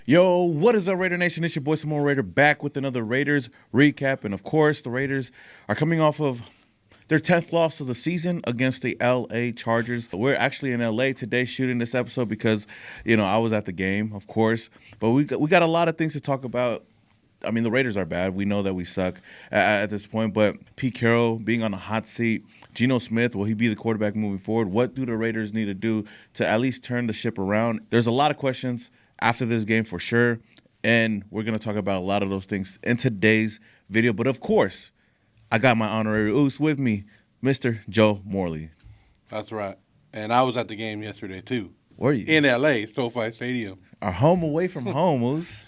Yo, what is up, Raider Nation? It's your boy Simone Raider back with another Raiders recap. And of course, the Raiders are coming off of their 10th loss of the season against the LA Chargers. We're actually in LA today shooting this episode because, I was at the game, of course. But we got a lot of things to talk about. I mean, the Raiders are bad. We know that we suck at this point. But Pete Carroll being on the hot seat, Geno Smith, will he be the quarterback moving forward? What do the Raiders need to do to at least turn the ship around? There's a lot of questions after this game for sure, and we're going to talk about a lot of those things in today's video. But, of course, I got my honorary Oos with me, Mr. Joe Morley. That's right. And I was at the game yesterday, too. Were you? In L.A., SoFi Stadium. Our home away from home, Oos.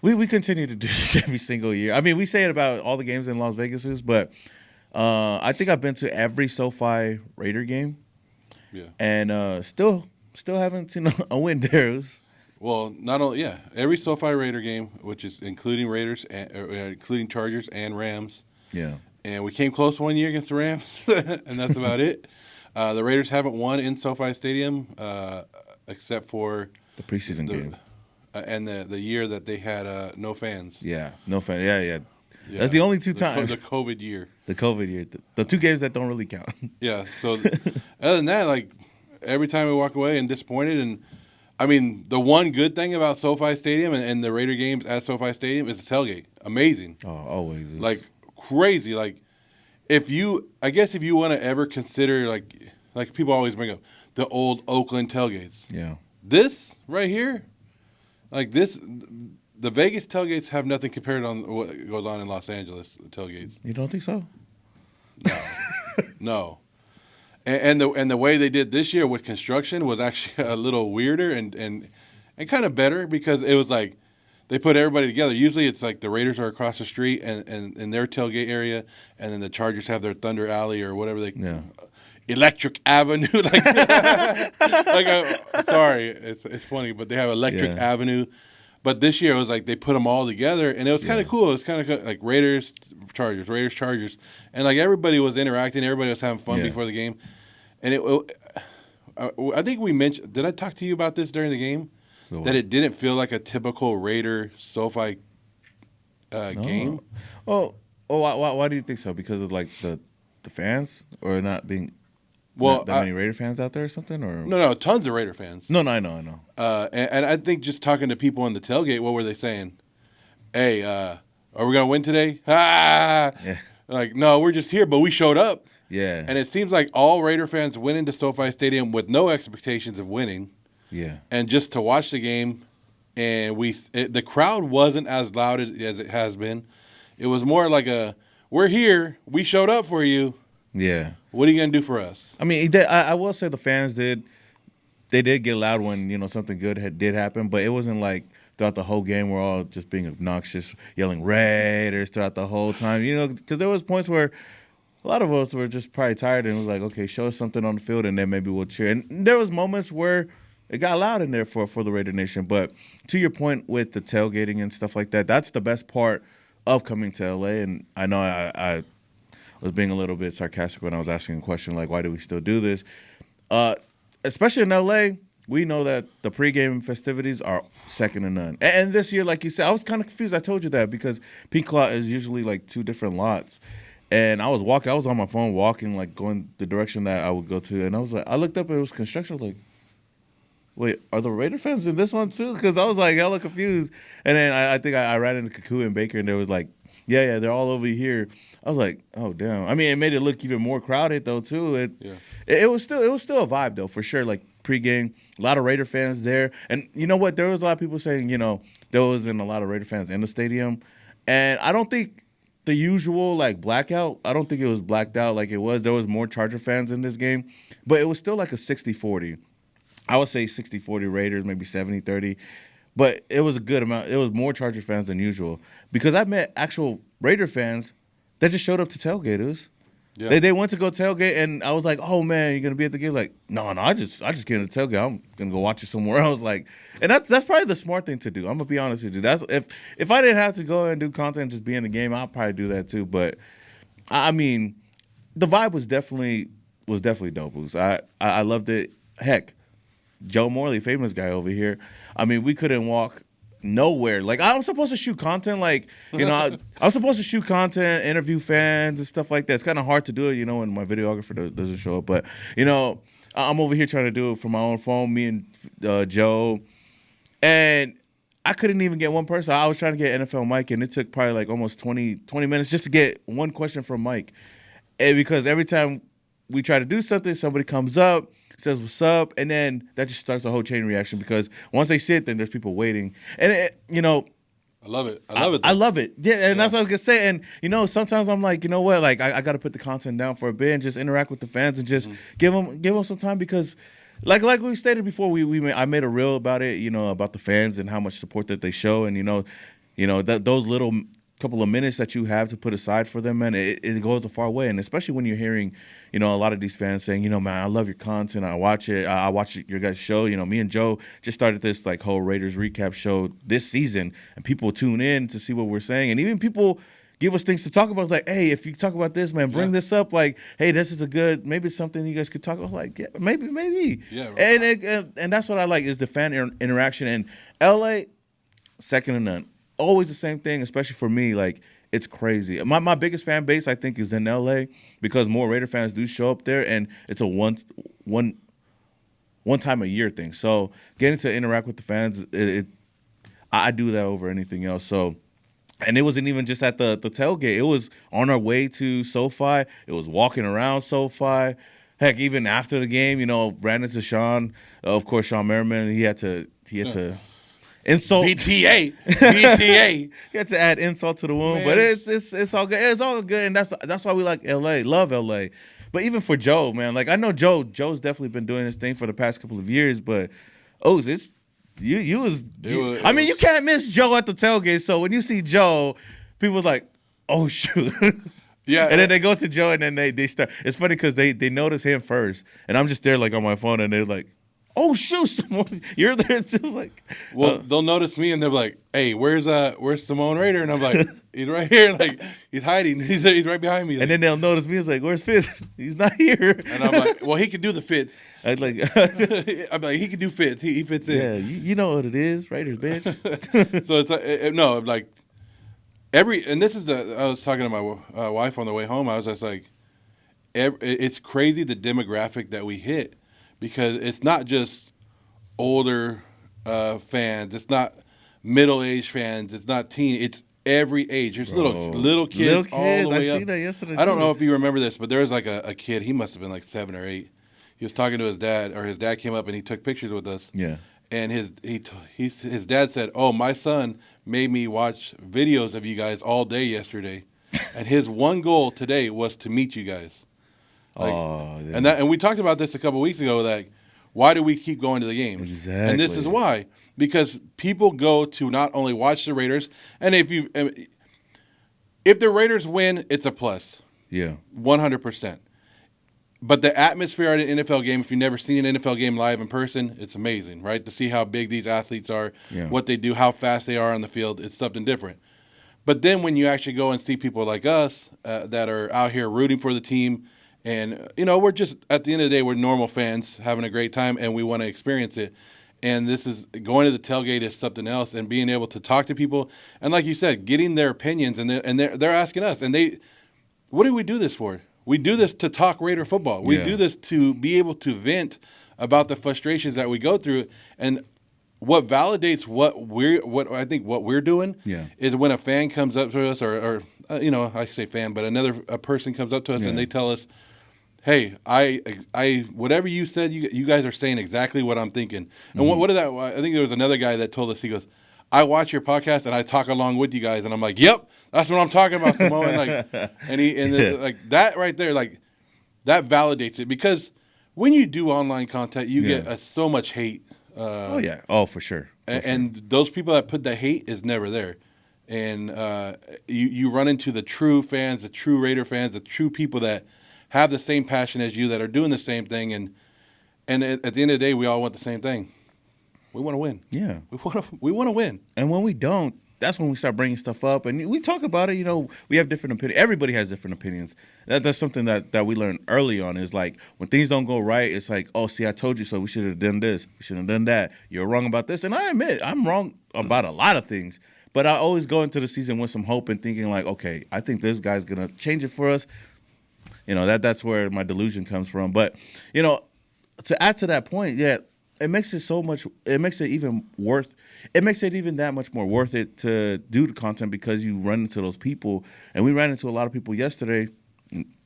We continue to do this every single year. I mean, we say it about all the games in Las Vegas, Oos, but I think I've been to every SoFi Raider game. Yeah. And still haven't seen a win there, Oos. Well, not only every SoFi Raider game, which is including Raiders, including Chargers and Rams. Yeah. And we came close one year against the Rams, and that's about it. The Raiders haven't won in SoFi Stadium except for The preseason game. And the year that they had no fans. Yeah, no fans. Yeah. That's the only two times. The COVID year. The COVID year. The two games that don't really count. Yeah. So other than that, like every time we walk away and disappointed, and I mean the one good thing about SoFi Stadium and the Raider games at SoFi Stadium is the tailgate. Amazing. Oh, always. Like crazy. Like if you want to ever consider like people always bring up the old Oakland tailgates. Yeah. This right here, like this. The Vegas tailgates have nothing compared on what goes on in Los Angeles tailgates. You don't think so? No. And the way they did this year with construction was actually a little weirder and kind of better because it was like they put everybody together. Usually it's like the Raiders are across the street and in their tailgate area, and then the Chargers have their Thunder Alley or whatever they Electric Avenue. Sorry, it's funny, but they have Electric Avenue. But this year it was like they put them all together, and it was kind of cool. It was kind of like Raiders, Chargers, and like everybody was interacting, everybody was having fun before the game. And I think we mentioned. Did I talk to you about this during the game? That it didn't feel like a typical Raider SoFi game. Why do you think so? Because of like the fans, or not being that many Raider fans out there or something? Or no, tons of Raider fans. No, I know. And I think just talking to people on the tailgate, what were they saying? Hey, are we gonna win today? Ah, yeah. Like no, we're just here, but we showed up. Yeah. And it seems like all Raider fans went into SoFi Stadium with no expectations of winning. Yeah. And just to watch the game, and the crowd wasn't as loud as it has been. It was more like we're here, we showed up for you. Yeah. What are you gonna do for us? I mean, I will say the fans did get loud when something good did happen, but it wasn't like throughout the whole game we're all just being obnoxious, yelling Raiders throughout the whole time. Because there was points where a lot of us were just probably tired and was like, okay, show us something on the field and then maybe we'll cheer. And there was moments where it got loud in there for the Raider Nation. But to your point with the tailgating and stuff like that, that's the best part of coming to LA. And I know I was being a little bit sarcastic when I was asking a question like, why do we still do this? Especially in LA, we know that the pregame festivities are second to none. And this year, like you said, I was kind of confused. I told you that because Pink Lot is usually like two different lots. And I was on my phone walking, like going the direction that I would go to. And I was like, I looked up and it was construction. I was like, wait, are the Raider fans in this one too? Because I was like hella confused. And then I think I ran into Kaku and Baker and there was like, yeah, they're all over here. I was like, oh damn. I mean, it made it look even more crowded though too. It was still a vibe though for sure. Like pregame, a lot of Raider fans there, and you know what? There was a lot of people saying there wasn't a lot of Raider fans in the stadium, and I don't think the usual like blackout. I don't think it was blacked out like it was. There was more Charger fans in this game, but it was still like a 60-40. I would say 60-40 Raiders, maybe 70-30. But it was a good amount. It was more Charger fans than usual because I met actual Raider fans that just showed up to tailgaters. Yeah. They went to go tailgate, and I was like, "Oh man, you're gonna be at the game?" Like, no, I just came to tailgate. I'm gonna go watch it somewhere else. Like, and that's probably the smart thing to do. I'm gonna be honest with you. That's if I didn't have to go and do content and just be in the game, I'll probably do that too. But I mean, the vibe was definitely dope. I loved it. Heck, Joe Morley, famous guy over here. I mean, we couldn't walk nowhere. Like, I was supposed to shoot content. Like, I was supposed to shoot content, interview fans and stuff like that. It's kind of hard to do it, when my videographer doesn't show up. But, I'm over here trying to do it from my own phone, me and Joe. And I couldn't even get one person. I was trying to get NFL Mike, and it took probably like almost 20 minutes just to get one question from Mike. And because every time we try to do something, somebody comes up, says what's up, and then that just starts a whole chain reaction because once they sit, then there's people waiting. And, I love it. I love it. Yeah, and that's what I was going to say. And, sometimes I'm like, you know what? Like, I got to put the content down for a bit and just interact with the fans and just give them some time because – Like we stated before, I made a reel about it, about the fans and how much support that they show, and those little couple of minutes that you have to put aside for them, man, it goes a far way, and especially when you're hearing, a lot of these fans saying, man, I love your content, I watch it, your guys' show, me and Joe just started this like whole Raiders recap show this season, and people tune in to see what we're saying, and even people give us things to talk about. Like, hey, if you talk about this, man, bring this up. Like, hey, this is maybe it's something you guys could talk about. Like, yeah, maybe. Yeah, right. And that's what I like is the fan interaction. And LA, second to none. Always the same thing, especially for me. Like, it's crazy. My biggest fan base, I think, is in LA because more Raider fans do show up there, and it's a one time a year thing. So getting to interact with the fans, I do that over anything else. So. And it wasn't even just at the tailgate. It was on our way to SoFi. It was walking around SoFi. Heck, even after the game, ran into Sean. Of course, Sean Merriman. He had to insult BTA. He had to add insult to the wound. Man. But it's all good. It's all good, and that's why we like LA. Love LA. But even for Joe, man, like I know Joe's definitely been doing this thing for the past couple of years. But it's. I mean, you can't miss Joe at the tailgate. So when you see Joe, people are like, "Oh shoot!" Yeah, and then they go to Joe, and then they start. It's funny because they notice him first, and I'm just there like on my phone, and they're like, "Oh shoot, Simone, you're there." It's just like, well, they'll notice me, and they're like, "Hey, where's Simone Raider?" And I'm like, "He's right here." Like he's hiding. He's right behind me. Like, and then they'll notice me. It's like, "Where's Fitz? He's not here." And I'm like, "Well, he can do the Fitz." I'm like, he can do Fitz. He fits in. Yeah, you know what it is, Raiders, bitch. So it's like and this is I was talking to my wife on the way home. I was just like, it's crazy the demographic that we hit because it's not just older fans. It's not middle-aged fans. It's not teen. It's every age. There's little kids all the way up. I seen that yesterday. I don't know if you remember this, but there was like a kid. He must have been like 7 or 8. He was talking to his dad, or his dad came up and he took pictures with us. Yeah. And his dad said, "Oh, my son made me watch videos of you guys all day yesterday, and his one goal today was to meet you guys." Like, and we talked about this a couple weeks ago. Like, why do we keep going to the games? Exactly. And this is why, because people go to not only watch the Raiders, and if the Raiders win, it's a plus. Yeah. 100%. But the atmosphere at an NFL game, if you've never seen an NFL game live in person, it's amazing, right? To see how big these athletes are, what they do, how fast they are on the field, it's something different. But then when you actually go and see people like us that are out here rooting for the team, and, we're just, at the end of the day, we're normal fans having a great time, and we want to experience it. And this is, going to the tailgate is something else, and being able to talk to people, and like you said, getting their opinions, and they're asking us, and what do we do this for? We do this to talk Raider football. We do this to be able to vent about the frustrations that we go through. And what validates what we're doing is when a fan comes up to us, or I say fan, but a person comes up to us and they tell us, "Hey, I whatever you said, you guys are saying exactly what I'm thinking." And what is that? I think there was another guy that told us, he goes, "I watch your podcast and I talk along with you guys," and I'm like, "Yep, that's what I'm talking about, Simone." Like, like that right there, like that validates it, because when you do online content, you get so much hate. For sure. And those people that put the hate is never there, and you run into the true fans, the true Raider fans, the true people that have the same passion as you, that are doing the same thing, and at the end of the day, we all want the same thing. We want to win. Yeah. We want to win. And when we don't, that's when we start bringing stuff up and we talk about it. We have different opinions. Everybody has different opinions. That's something that we learned early on is like when things don't go right, it's like, oh, see, I told you so. We should have done this. We should have done that. You're wrong about this. And I admit I'm wrong about a lot of things. But I always go into the season with some hope and thinking like, okay, I think this guy's going to change it for us. That's where my delusion comes from. But, to add to that point, yeah, it makes it even that much more worth it to do the content because you run into those people. And we ran into a lot of people yesterday.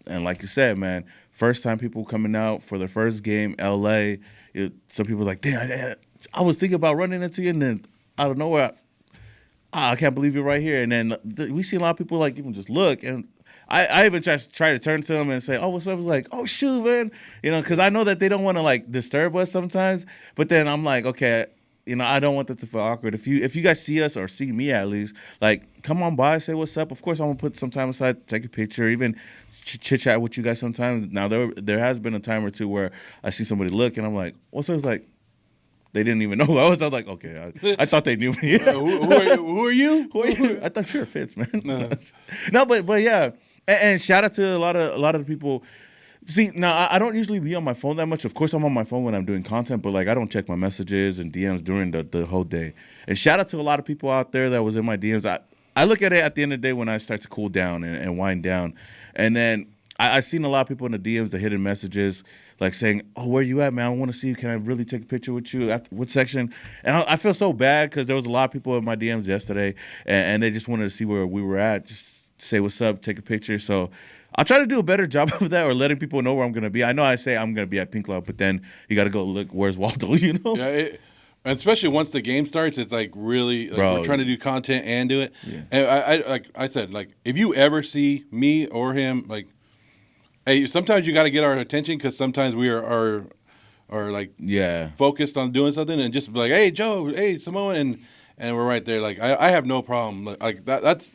And like you said, man, first time people coming out for their first game, LA, some people were like, damn, I was thinking about running into you. And then out of nowhere, I can't believe you're right here. And then we see a lot of people like even just look. And I even try to turn to them and say, oh, what's up? I was like, oh, shoot, man. Because I know that they don't want to like disturb us sometimes. But then I'm like, okay, I don't want that to feel awkward. If you guys see us or see me at least, like, come on by, say what's up. Of course, I'm going to put some time aside, take a picture, even chit-chat with you guys sometimes. Now, there has been a time or two where I see somebody look and I'm like, what's up? It's like, they didn't even know who I was. I was like, okay, I thought they knew me. Who are you? Who are you? I thought you were Fitz, man. No, but yeah. And shout out to a lot of the people. See, now I don't usually be on my phone that much. Of course, I'm on my phone when I'm doing content, but like I don't check my messages and DMs during the whole day. And shout out to a lot of people out there that was in my DMs. I look at it at the end of the day when I start to cool down and wind down. And then I seen a lot of people in the DMs, the hidden messages, like saying, oh, where you at, man? I want to see you. Can I really take a picture with you? What section? And I feel so bad because there was a lot of people in my DMs yesterday, and they just wanted to see where we were at, just say what's up, take a picture. So I'll try to do a better job of that or letting people know where I'm going to be. I know I say I'm going to be at Pink Club, but then you got to go look, where's Waldo, Yeah, and especially once the game starts, it's like really, like we're trying to do content and do it. Yeah. And like I said, like if you ever see me or him, like, hey, sometimes you got to get our attention because sometimes we are like focused on doing something and just be like, hey, Joe, hey, Samoan, and we're right there. Like I have no problem. Like that's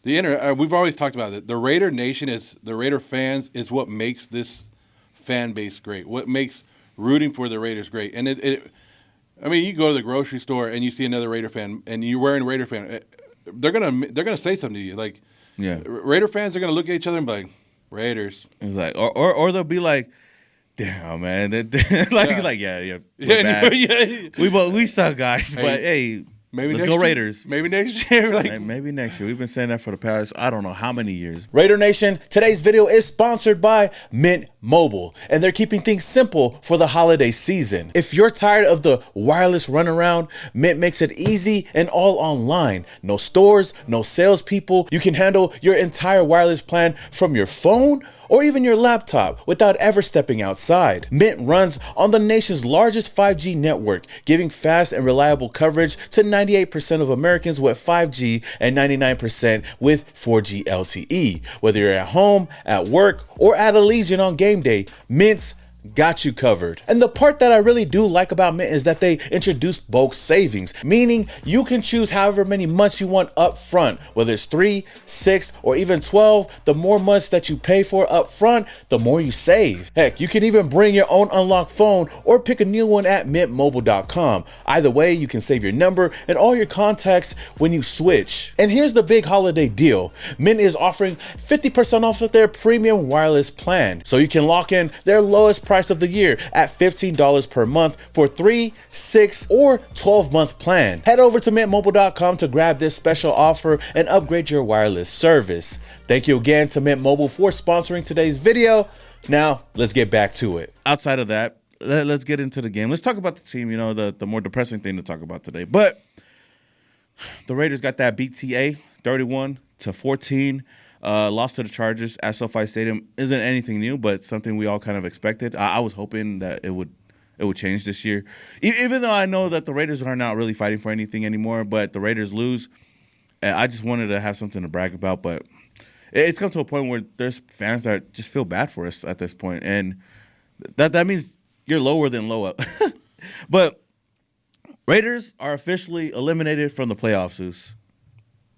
the internet. We've always talked about it. The Raider Nation the Raider fans is what makes this fan base great. What makes rooting for the Raiders great. And I mean, you go to the grocery store and you see another Raider fan and you're wearing Raider fan. They're gonna say something to you. Like, Raider fans are gonna look at each other and be like, Raiders. It's like, or they'll be like, damn, man, yeah, we suck, guys, but hey, maybe let's go Raiders. Maybe next year, maybe next year. We've been saying that for the past I don't know how many years. Raider Nation, today's video is sponsored by Mint Mobile, and they're keeping things simple for the holiday season. If you're tired of the wireless runaround, Mint makes it easy and all online. No stores, no salespeople. You can handle your entire wireless plan from your phone or even your laptop without ever stepping outside. Mint runs on the nation's largest 5G network, giving fast and reliable coverage to 98% of Americans with 5G and 99% with 4G LTE. Whether you're at home, at work, or at Allegiant on game day, Mint's got you covered. And the part that I really do like about Mint is that they introduced bulk savings, meaning you can choose however many months you want up front, whether it's 3, 6, or even 12. The more months that you pay for up front, the more you save. Heck, you can even bring your own unlocked phone or pick a new one at mintmobile.com. Either way, you can save your number and all your contacts when you switch. And here's the big holiday deal. Mint is offering 50% off of their premium wireless plan, so you can lock in their lowest price of the year at $15 per month for 3, 6, or 12-month plan. Head over to mintmobile.com to grab this special offer and upgrade your wireless service. Thank you again to Mint Mobile for sponsoring today's video. Now, let's get back to it. Outside of that, let's get into the game. Let's talk about the team, the more depressing thing to talk about today. But the Raiders got that BTA 31-14. Lost to the Chargers at SoFi Stadium isn't anything new, but something we all kind of expected. I was hoping that it would change this year, even though I know that the Raiders are not really fighting for anything anymore. But the Raiders lose, and I just wanted to have something to brag about. But it's come to a point where there's fans that just feel bad for us at this point, and that means you're lower than low up. But Raiders are officially eliminated from the playoffs. Zeus.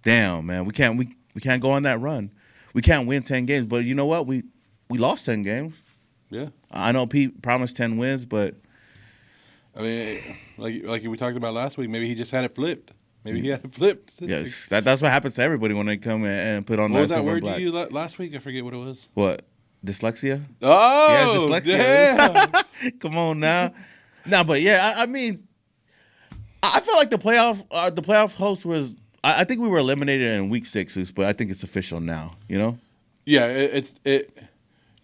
Damn, man, we can't go on that run. We can't win 10 games. But you know what? We lost 10 games. Yeah. I know Pete promised 10 wins, but I mean, like we talked about last week, maybe he just had it flipped. Maybe he had it flipped. Yes, that's what happens to everybody when they come and put on What that was that silver and word black. you used last week? I forget what it was. What? Dyslexia? Oh, dyslexia. Come on now. Nah, but yeah, I mean, I feel like the playoff host was. I think we were eliminated in week 6, but I think it's official now. You know? Yeah, it.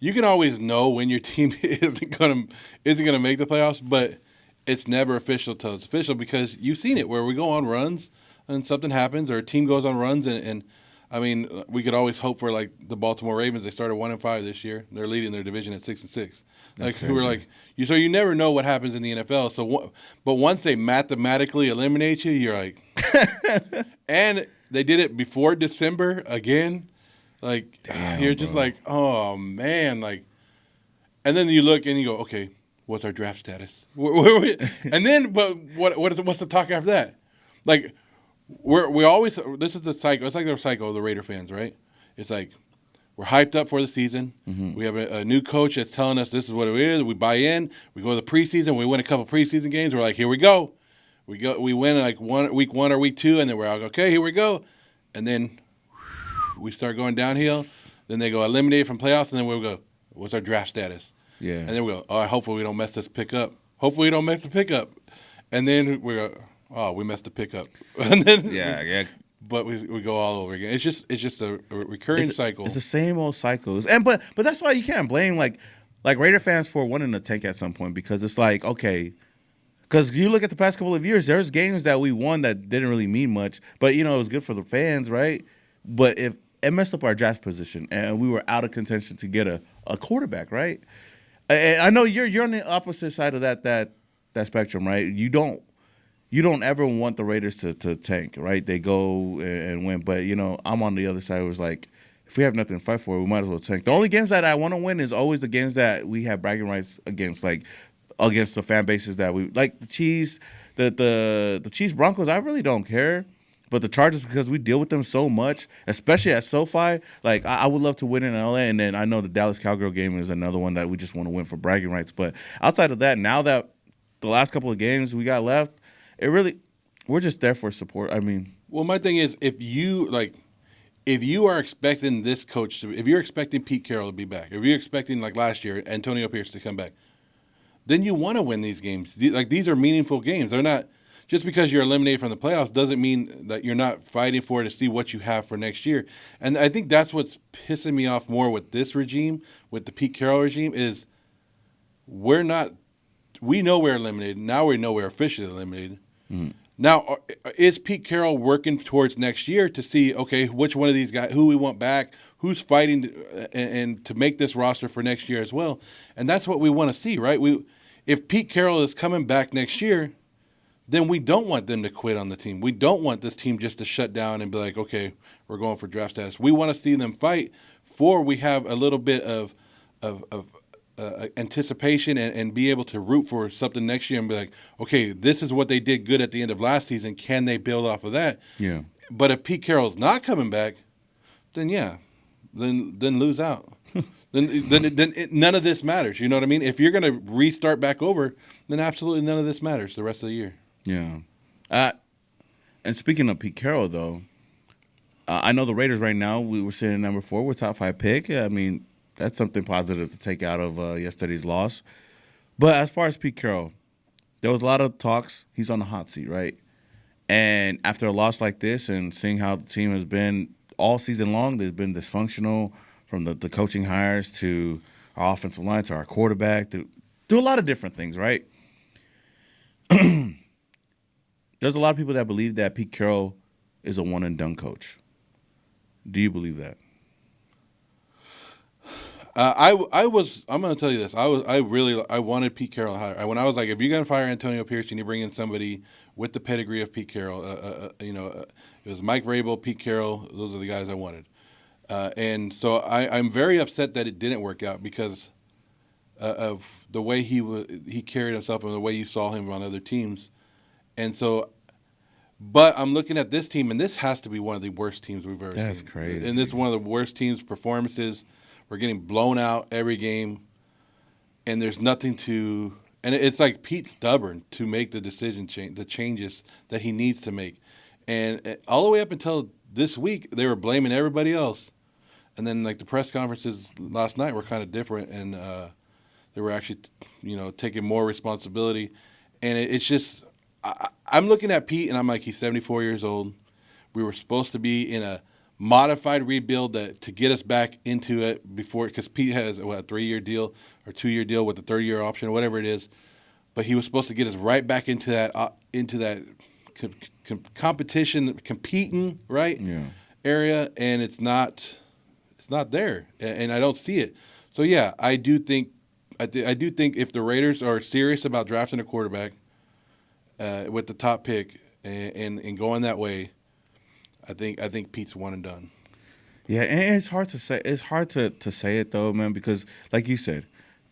You can always know when your team isn't gonna make the playoffs, but it's never official till it's official because you've seen it where we go on runs and something happens or a team goes on runs and I mean we could always hope for like the Baltimore Ravens. They started 1-5 this year. They're leading their division at 6-6. Like crazy. we're like so you never know what happens in the NFL. So but once they mathematically eliminate you, you're like, and they did it before December again. Like damn, you're just bro. like, oh man, like, and then you look and you go, okay, what's our draft status? And then, but what's the talk after that? Like, we always this is the cycle. It's like the cycle of the Raider fans, right? It's like we're hyped up for the season. Mm-hmm. We have a new coach that's telling us this is what it is. We buy in. We go to the preseason. We win a couple preseason games. We're like, here we go. We win like week 1 or week 2, and then we're like, okay, here we go, and then we start going downhill. Then they go eliminated from playoffs, and then we'll go, what's our draft status? Yeah. And then we go, all right, hopefully we don't mess this pick up. Hopefully we don't mess the pick up. And then we go, oh, we messed the pick up. And then Yeah. But we go all over again. It's just a recurring cycle. It's the same old cycles, and but that's why you can't blame like Raider fans for wanting to tank at some point because it's like okay, because you look at the past couple of years, there's games that we won that didn't really mean much, but you know it was good for the fans, right? But if it messed up our draft position, and we were out of contention to get a quarterback, right? And I know you're on the opposite side of that spectrum, right? You don't ever want the Raiders to tank, right? They go and win, but you know I'm on the other side. It was like if we have nothing to fight for, we might as well tank. The only games that I want to win is always the games that we have bragging rights against, like against the fan bases that we like. The Chiefs, the Chiefs Broncos. I really don't care. But the Chargers, because we deal with them so much, especially at SoFi, like I would love to win in LA. And then I know the Dallas Cowgirl game is another one that we just want to win for bragging rights. But outside of that, now that the last couple of games we got left, we're just there for support. I mean, well, my thing is if you are expecting this coach if you're expecting Pete Carroll to be back, if you're expecting like last year Antonio Pierce to come back, then you want to win these games. Like these are meaningful games. They're not. Just because you're eliminated from the playoffs doesn't mean that you're not fighting for it to see what you have for next year. And I think that's what's pissing me off more with this regime, with the Pete Carroll regime, is we know we're eliminated. Now we know we're officially eliminated. Mm. Now, is Pete Carroll working towards next year to see, okay, which one of these guys, who we want back, who's fighting and to make this roster for next year as well? And that's what we want to see, right? If Pete Carroll is coming back next year, then we don't want them to quit on the team. We don't want this team just to shut down and be like, okay, we're going for draft status. We want to see them fight for we have a little bit of anticipation and be able to root for something next year and be like, okay, this is what they did good at the end of last season. Can they build off of that? Yeah. But if Pete Carroll's not coming back, then yeah, then lose out. then none of this matters. You know what I mean? If you're going to restart back over, then absolutely none of this matters the rest of the year. Yeah. And speaking of Pete Carroll, though, I know the Raiders right now, we were sitting at number 4. We're top 5 pick. I mean, that's something positive to take out of yesterday's loss. But as far as Pete Carroll, there was a lot of talks. He's on the hot seat, right? And after a loss like this and seeing how the team has been all season long, they've been dysfunctional from the coaching hires to our offensive line to our quarterback to do a lot of different things, right? There's a lot of people that believe that Pete Carroll is a one-and-done coach. Do you believe that? I'm going to tell you this. I wanted Pete Carroll hired. When I was like, if you're going to fire Antonio Pierce and you bring in somebody with the pedigree of Pete Carroll, it was Mike Vrabel, Pete Carroll. Those are the guys I wanted. And so I'm very upset that it didn't work out because of the way he carried himself and the way you saw him on other teams. And so, but I'm looking at this team, and this has to be one of the worst teams we've ever seen. That's crazy. And this is one of the worst teams' performances. We're getting blown out every game, and there's nothing to – and it's like Pete's stubborn to make the decision change, the changes that he needs to make. And all the way up until this week, they were blaming everybody else. And then, like, the press conferences last night were kind of different, and they were actually, taking more responsibility. And it's just, I'm looking at Pete, and I'm like, he's 74 years old. We were supposed to be in a modified rebuild to get us back into it before, because Pete has a 3-year deal or 2-year deal with a 3rd-year option, whatever it is. But he was supposed to get us right back into that competition, competing, right? Yeah. Area, and it's not there, and I don't see it. So yeah, I do think if the Raiders are serious about drafting a quarterback with the top pick and going that way, I think Pete's one and done. Yeah, and it's hard to say. It's hard to say it though, man, because like you said,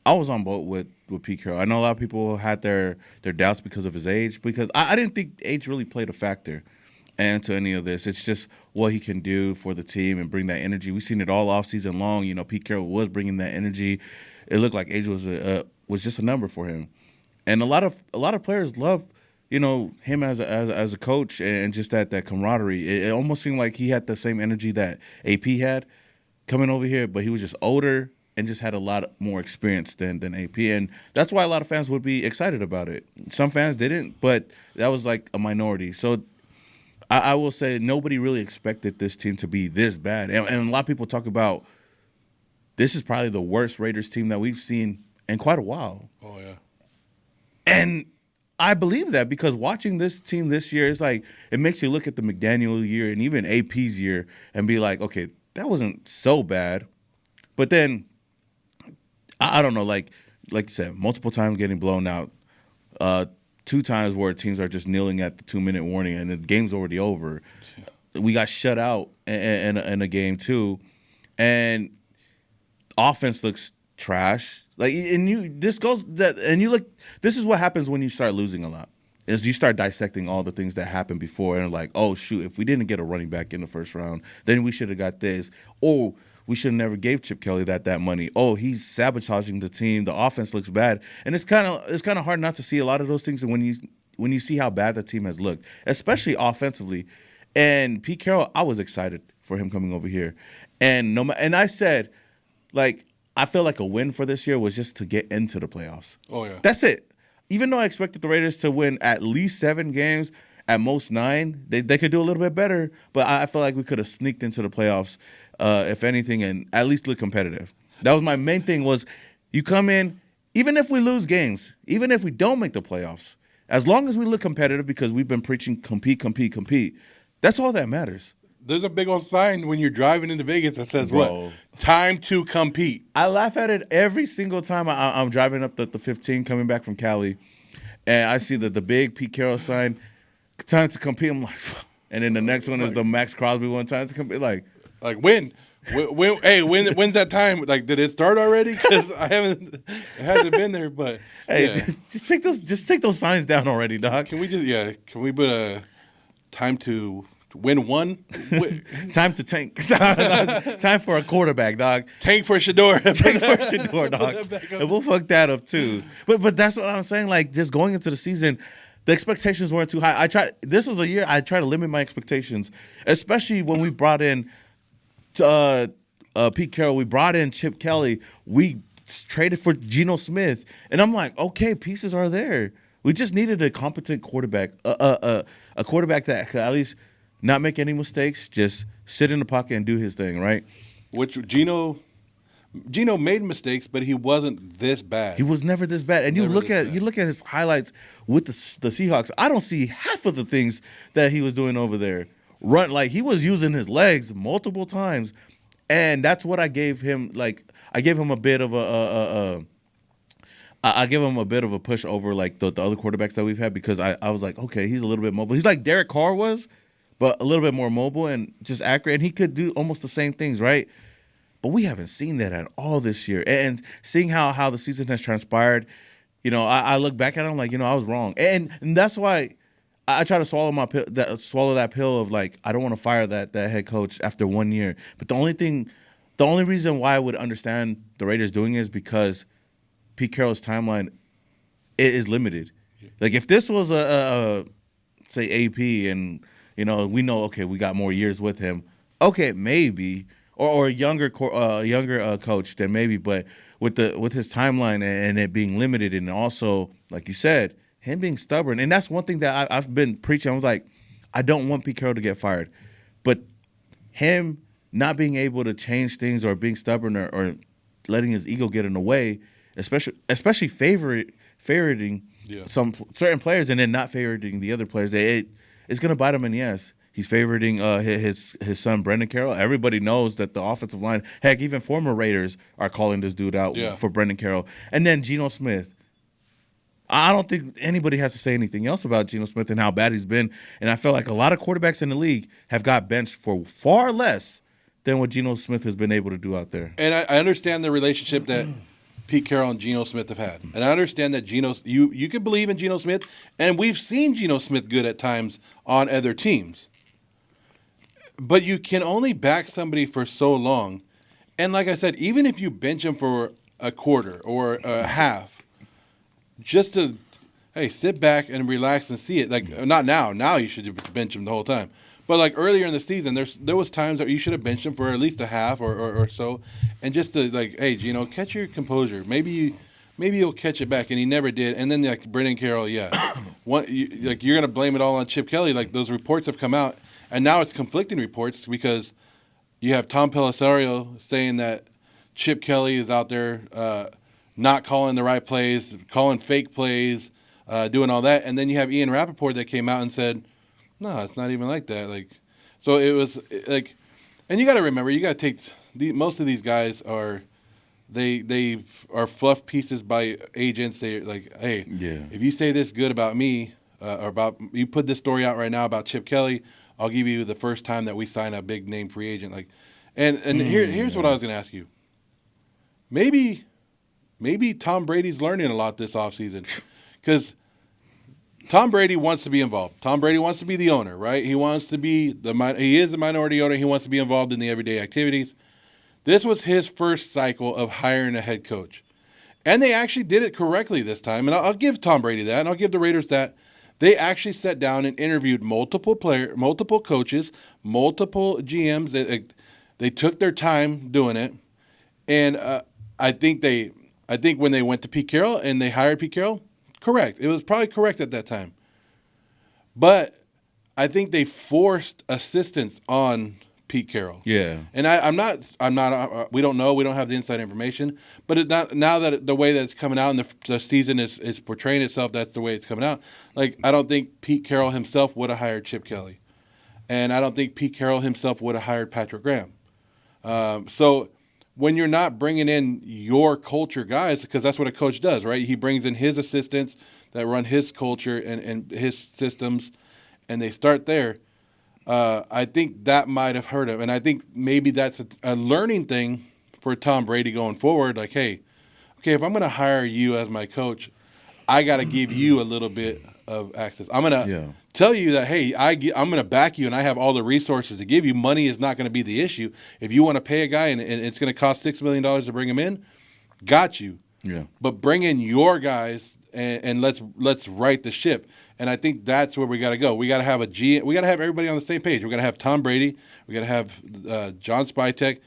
I was on boat with Pete Carroll. I know a lot of people had their doubts because of his age, because I didn't think age really played a factor into any of this. It's just what he can do for the team and bring that energy. We've seen it all off season long. Pete Carroll was bringing that energy. It looked like age was just a number for him, and a lot of players love him as a coach and just that camaraderie. It almost seemed like he had the same energy that AP had coming over here, but he was just older and just had a lot more experience than AP, and that's why a lot of fans would be excited about it. Some fans didn't, but that was like a minority. So I will say nobody really expected this team to be this bad. And a lot of people talk about this is probably the worst Raiders team that we've seen in quite a while. Oh, yeah. And I believe that, because watching this team this year, it's like it makes you look at the McDaniel year and even AP's year and be like, okay, that wasn't so bad. But then, I don't know, like you said, multiple times getting blown out. 2 times where teams are just kneeling at the 2-minute warning and the game's already over. We got shut out in a game too, and offense looks trash. Like, and this is what happens when you start losing a lot. Is you start dissecting all the things that happened before and like, oh shoot, if we didn't get a running back in the first round, then we should have got this. Or we should have never gave Chip Kelly that money. Oh, he's sabotaging the team. The offense looks bad, and it's kind of hard not to see a lot of those things. And when you see how bad the team has looked, especially offensively, and Pete Carroll, I was excited for him coming over here, and I said, like, I feel like a win for this year was just to get into the playoffs. Oh yeah, that's it. Even though I expected the Raiders to win at least 7 games, at most 9, they could do a little bit better, but I feel like we could have sneaked into the playoffs. If anything, and at least look competitive. That was my main thing, was you come in, even if we lose games, even if we don't make the playoffs, as long as we look competitive, because we've been preaching compete, that's all that matters. There's a big old sign when you're driving into Vegas that says, what? Time to compete. I laugh at it every single time I'm driving up the 15 coming back from Cali, and I see the big Pete Carroll sign, time to compete. I'm like, and then the next one is the Max Crosby one, time to compete. Like when? Hey, when's that time? Like, did it start already? Because it hasn't been there. But hey, yeah. just take those signs down already, dog. Can we put a time to win one? Time to tank. Time for a quarterback, dog. Tank for Shador. Tank for Shador, dog. And we'll fuck that up too. But that's what I'm saying. Like, just going into the season, the expectations weren't too high. This was a year I tried to limit my expectations, especially when we brought in Pete Carroll. We brought in Chip Kelly. We traded for Geno Smith, and I'm like, okay, pieces are there. We just needed a competent quarterback, a quarterback that could at least not make any mistakes, just sit in the pocket and do his thing, right? Which Geno made mistakes, but he wasn't this bad. He was never this bad. And you look at his highlights with the Seahawks. I don't see half of the things that he was doing over there. Run, like, he was using his legs multiple times, and that's what I gave him. Like, I gave him a bit of I give him a bit of a push over like the other quarterbacks that we've had, because I was like, okay, he's a little bit mobile. He's like Derek Carr was, but a little bit more mobile and just accurate, and he could do almost the same things, right? But we haven't seen that at all this year. And seeing how the season has transpired, I look back at it, I'm like, I was wrong, and that's why I try to swallow that pill of like, I don't want to fire that head coach after 1 year. But the only reason why I would understand the Raiders doing it is because Pete Carroll's timeline is limited. Yeah. Like, if this was a say AP and we know, okay, we got more years with him. Okay, maybe, or a younger coach, then maybe, but with his timeline and it being limited, and also, like you said, him being stubborn, and that's one thing that I've been preaching. I was like, I don't want Pete Carroll to get fired, but him not being able to change things or being stubborn or letting his ego get in the way, especially favoriting some certain players and then not favoriting the other players, it's going to bite him in the ass. He's favoriting his son, Brendan Carroll. Everybody knows that the offensive line, heck, even former Raiders are calling this dude out for Brendan Carroll. And then Geno Smith. I don't think anybody has to say anything else about Geno Smith and how bad he's been. And I feel like a lot of quarterbacks in the league have got benched for far less than what Geno Smith has been able to do out there. And I understand the relationship that Pete Carroll and Geno Smith have had. And I understand that you could believe in Geno Smith, and we've seen Geno Smith good at times on other teams. But you can only back somebody for so long. And like I said, even if you bench him for a quarter or a half, just to, hey, sit back and relax and see it. Like, not now. Now you should bench him the whole time. But like earlier in the season, there was times that you should have benched him for at least a half or so. And just to like, hey, Geno, catch your composure. Maybe you'll catch it back. And he never did. And then like Brendan Carroll, you're going to blame it all on Chip Kelly. Like those reports have come out. And now it's conflicting reports because you have Tom Pelissero saying that Chip Kelly is out there not calling the right plays, calling fake plays, doing all that. And then you have Ian Rappaport that came out and said, no, it's not even like that. Like, so it was like, and you got to remember, you got to take most of these guys are they are fluff pieces by agents. They're like, hey, if you say this good about me or about you put this story out right now about Chip Kelly, I'll give you the first time that we sign a big name free agent. Like, and here's what I was going to ask you. Maybe Tom Brady's learning a lot this offseason because Tom Brady wants to be involved. Tom Brady wants to be the owner, right? He wants to be he is the minority owner. He wants to be involved in the everyday activities. This was his first cycle of hiring a head coach. And they actually did it correctly this time. And I'll give Tom Brady that, and I'll give the Raiders that. They actually sat down and interviewed multiple coaches, multiple GMs. They took their time doing it. And I think when they went to Pete Carroll and they hired Pete Carroll, correct. It was probably correct at that time. But I think they forced assistance on Pete Carroll. Yeah. And I'm not. We don't know. We don't have the inside information. But now that the way that it's coming out and the season is portraying itself, that's the way it's coming out. Like, I don't think Pete Carroll himself would have hired Chip Kelly, and I don't think Pete Carroll himself would have hired Patrick Graham. So when you're not bringing in your culture guys, because that's what a coach does, right? He brings in his assistants that run his culture and his systems, and they start there. I think that might have hurt him. And I think maybe that's a learning thing for Tom Brady going forward. Like, hey, okay, if I'm going to hire you as my coach, I got to give you a little bit of access. I'm going to tell you that, hey, I'm going to back you and I have all the resources to give you. Money is not going to be the issue. If you want to pay a guy and it's going to cost $6 million to bring him in, got you. Yeah. But bring in your guys and let's right the ship. And I think that's where we got to go. We got to have we got to have everybody on the same page. We got to have Tom Brady. We got to have John Spytek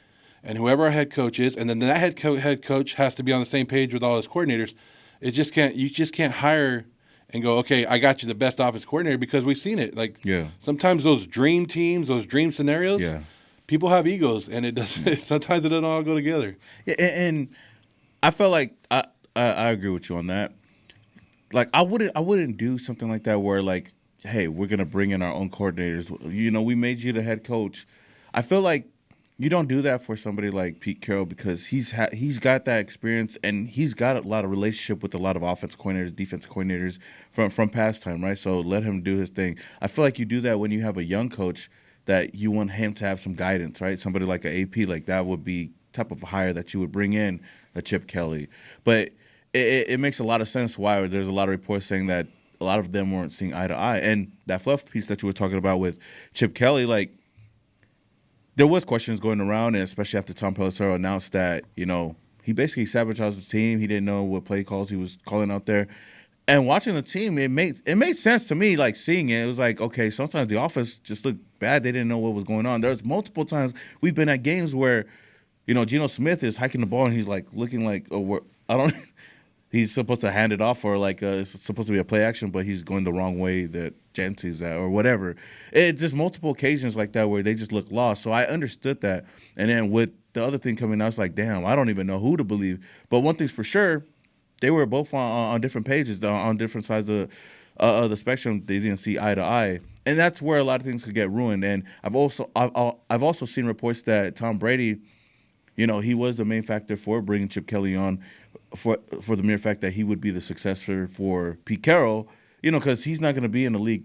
and whoever our head coach is. And then that head coach has to be on the same page with all his coordinators. You just can't hire and go, okay, I got you the best offense coordinator, because we've seen it. Like, sometimes those dream teams, those dream scenarios, people have egos, and it doesn't. Sometimes it doesn't all go together. Yeah, and I felt like I agree with you on that. Like, I wouldn't do something like that where, like, hey, we're gonna bring in our own coordinators. We made you the head coach. I feel like you don't do that for somebody like Pete Carroll, because he's got that experience and he's got a lot of relationship with a lot of offense coordinators, defense coordinators from past time, right? So let him do his thing. I feel like you do that when you have a young coach that you want him to have some guidance, right? Somebody like an AP, like that would be type of hire that you would bring in a Chip Kelly. But it makes a lot of sense why there's a lot of reports saying that a lot of them weren't seeing eye to eye. And that fluff piece that you were talking about with Chip Kelly, like, there was questions going around, and especially after Tom Pelissero announced that, he basically sabotaged the team. He didn't know what play calls he was calling out there. And watching the team, it made sense to me. Like seeing it, it was like, okay, sometimes the offense just looked bad. They didn't know what was going on. There's multiple times we've been at games where, Geno Smith is hiking the ball and he's like looking like, I don't. He's supposed to hand it off, or like it's supposed to be a play action, but he's going the wrong way that Genty's at, or whatever. It just multiple occasions like that where they just look lost. So I understood that, and then with the other thing coming out, it's like, damn, I don't even know who to believe. But one thing's for sure, they were both on different pages, on different sides of the spectrum. They didn't see eye to eye, and that's where a lot of things could get ruined. And I've also seen reports that Tom Brady, he was the main factor for bringing Chip Kelly on, for the mere fact that he would be the successor for Pete Carroll, because he's not going to be in the league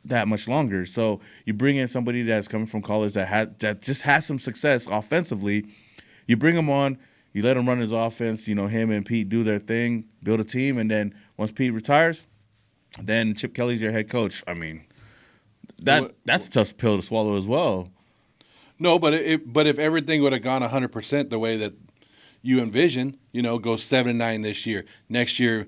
that much longer. So you bring in somebody that's coming from college that just has some success offensively. You bring him on, you let him run his offense. Him and Pete do their thing, build a team, and then once Pete retires, then Chip Kelly's your head coach. I mean, that's a tough pill to swallow as well. No, but if everything would have gone 100% the way that you envision, go 7-9 this year, next year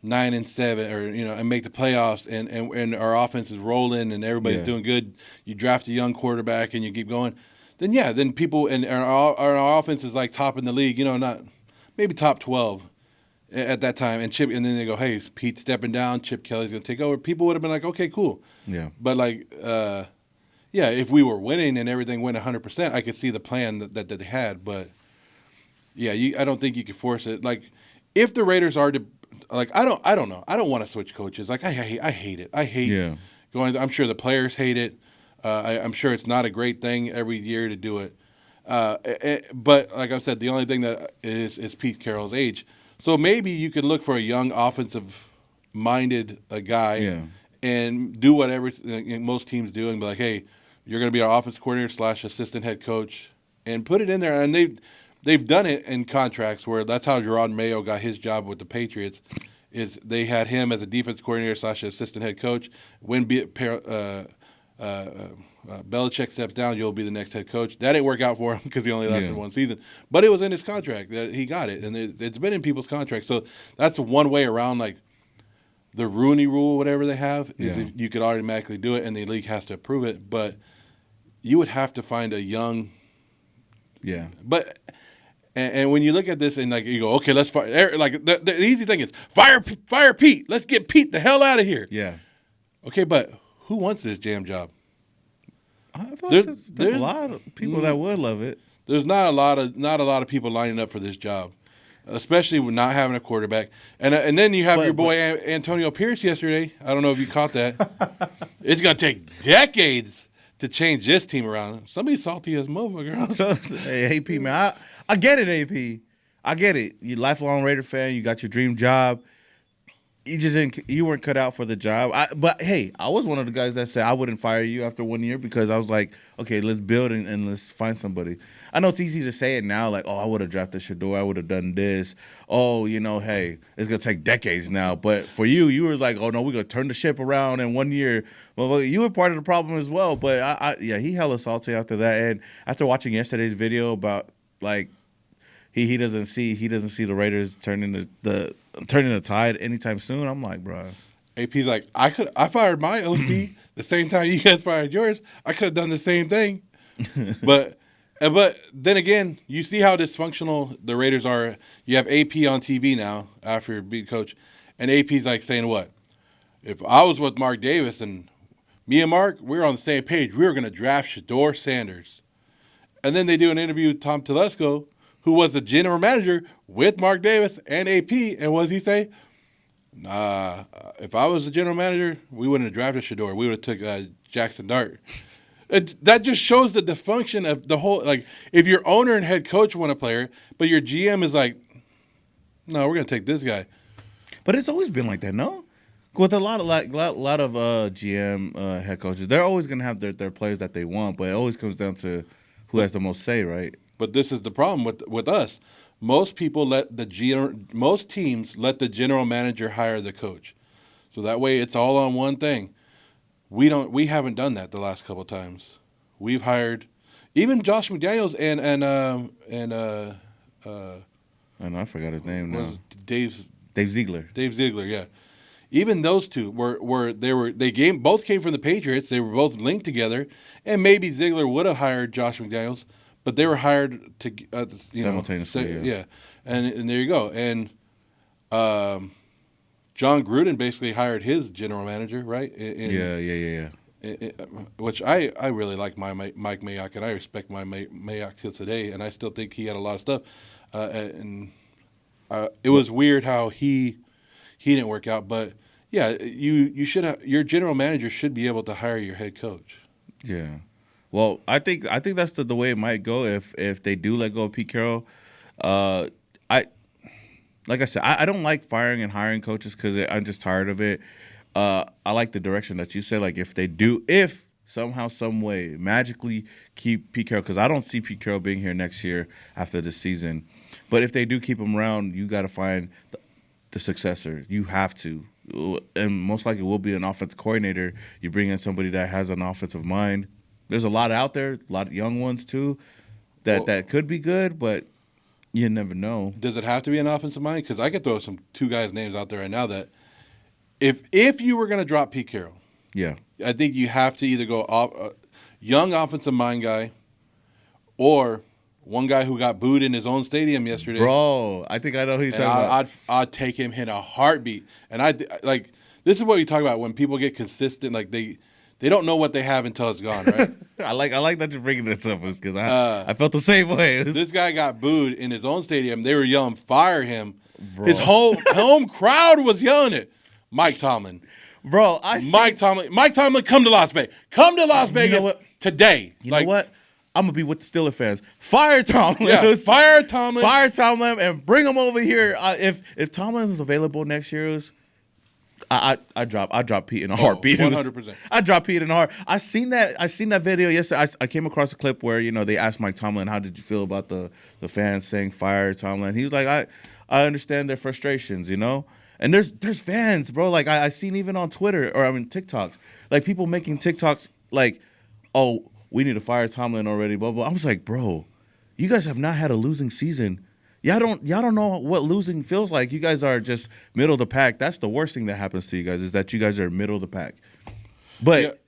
9-7, or and make the playoffs, and our offense is rolling and everybody's doing good. You draft a young quarterback and you keep going, then people and our offense is like top in the league, not maybe top 12 at that time, and then they go, hey, Pete's stepping down, Chip Kelly's going to take over. People would have been like, okay, cool, yeah, but like. If we were winning and everything went 100%, I could see the plan that they had. But, I don't think you could force it. Like, if the Raiders are to – like, I don't know. I don't want to switch coaches. Like, I hate it. I hate going – I'm sure the players hate it. I'm sure it's not a great thing every year to do it. But, like I said, the only thing that is Pete Carroll's age. So maybe you could look for a young offensive-minded guy and do whatever most teams do and be like, hey – you're going to be our offense coordinator / assistant head coach, and put it in there. And they've done it in contracts where that's how Gerard Mayo got his job with the Patriots. Is they had him as a defense coordinator / assistant head coach. When Belichick steps down, you'll be the next head coach. That didn't work out for him because he only lasted one season. But it was in his contract that he got it, and it's been in people's contracts. So that's one way around, like, the Rooney Rule, whatever they have, is if you could automatically do it, and the league has to approve it. But you would have to find a young, But and when you look at this and like you go, okay, let's fire. Like the easy thing is fire Pete. Let's get Pete the hell out of here. Yeah. Okay, but who wants this jam job? I feel like there's a lot of people that would love it. There's not a lot of people lining up for this job, especially with not having a quarterback. And then you have your boy Antonio Pierce yesterday. I don't know if you caught that. It's gonna take decades to change this team around. Somebody's salty as motherfucker. So, hey, AP, man, I get it, AP. I get it. You lifelong Raider fan. You got your dream job. You weren't cut out for the job. But hey, I was one of the guys that said I wouldn't fire you after 1 year because I was like, okay, let's build and let's find somebody. I know it's easy to say it now, like, oh, I would have drafted Shador, I would have done this. Oh, hey, it's gonna take decades now. But for you were like, oh no, we're gonna turn the ship around in 1 year. Well, you were part of the problem as well. But he hella salty after that. And after watching yesterday's video about like he doesn't see the Raiders turning the tide anytime soon. I'm like, bro. AP's like, I fired my OC the same time you guys fired yours. I could have done the same thing. But then again, you see how dysfunctional the Raiders are. You have AP on TV now after being coach, and AP's like saying what? If I was with Mark Davis and me and Mark, we were on the same page. We were going to draft Shador Sanders. And then they do an interview with Tom Telesco, who was the general manager with Mark Davis and AP. And what does he say? If I was the general manager, we wouldn't have drafted Shador. We would have took Jackson Dart. That just shows the dysfunction of the whole. Like, if your owner and head coach want a player, but your GM is like, no, we're going to take this guy. But it's always been like that, no? With a lot of GM head coaches, they're always going to have their players that they want, but it always comes down to who has the most say, right? But this is the problem with us. Most teams let the general manager hire the coach, so that way it's all on one thing. We haven't done that the last couple of times. We've hired even Josh McDaniels and I know I forgot his name now. Dave Ziegler. Dave Ziegler, yeah. Even those two both came from the Patriots. They were both linked together, and maybe Ziegler would have hired Josh McDaniels, but they were hired to simultaneously. Yeah. And there you go. And John Gruden basically hired his general manager, right? Yeah. Which I really like Mike Mayock, and I respect Mayock till today, and I still think he had a lot of stuff. It was weird how he didn't work out, but yeah, you should have, your general manager should be able to hire your head coach. Yeah. Well, I think that's the way it might go if they do let go of Pete Carroll. Like I said, I don't like firing and hiring coaches because I'm just tired of it. I like the direction that you said. Like if somehow, some way, magically keep Pete Carroll, because I don't see Pete Carroll being here next year after this season. But if they do keep him around, you got to find the successor. You have to. And most likely will be an offensive coordinator. You bring in somebody that has an offensive mind. There's a lot out there, a lot of young ones too, that could be good, but you never know. Does it have to be an offensive mind? Because I could throw two guys' names out there right now that if you were going to drop Pete Carroll, yeah, I think you have to either go young offensive mind guy or one guy who got booed in his own stadium yesterday. Bro, I think I know who you're talking about. I'd take him in a heartbeat. And this is what you talk about when people get consistent. Like they don't know what they have until it's gone, right? I like that you're bringing this up because I felt the same way. This guy got booed in his own stadium. They were yelling, "Fire him!" Bro. His whole home crowd was yelling it. Mike Tomlin, bro. Mike Tomlin, come to Las Vegas. Come to Las Vegas today. You know what? I'm gonna be with the Steelers fans. Fire Tomlin. Yeah, fire Tomlin. Fire Tomlin, and bring him over here. If Tomlin is available next year, I drop Pete in a heartbeat. 100%. I drop Pete in a heart. I seen that video yesterday. I came across a clip where they asked Mike Tomlin, "How did you feel about the fans saying fire Tomlin?" He was like, "I understand their frustrations, And there's fans, bro. Like I seen even on Twitter TikToks, like people making TikToks like, "Oh, we need to fire Tomlin already." Blah blah. I was like, bro, you guys have not had a losing season. Y'all don't know what losing feels like. You guys are just middle of the pack. That's the worst thing that happens to you guys is that you guys are middle of the pack. But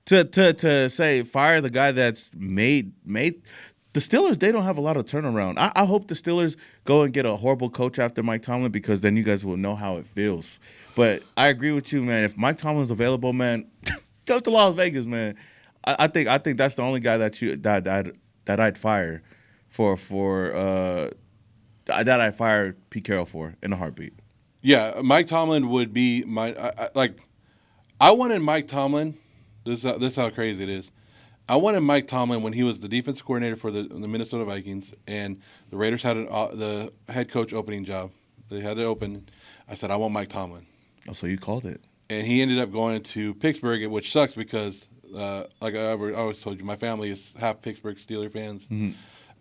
to say fire the guy that's made the Steelers, they don't have a lot of turnaround. I hope the Steelers go and get a horrible coach after Mike Tomlin because then you guys will know how it feels. But I agree with you, man. If Mike Tomlin's available, man, go to Las Vegas, man. I think that's the only guy that I'd fire that I fired Pete Carroll for in a heartbeat. Yeah, Mike Tomlin would be my I wanted Mike Tomlin. This is how crazy it is. I wanted Mike Tomlin when he was the defensive coordinator for the Minnesota Vikings, and the Raiders had the head coach opening job. They had it open. I said, I want Mike Tomlin. Oh, so you called it. And he ended up going to Pittsburgh, which sucks because, like I always told you, my family is half Pittsburgh Steelers fans. Mm-hmm.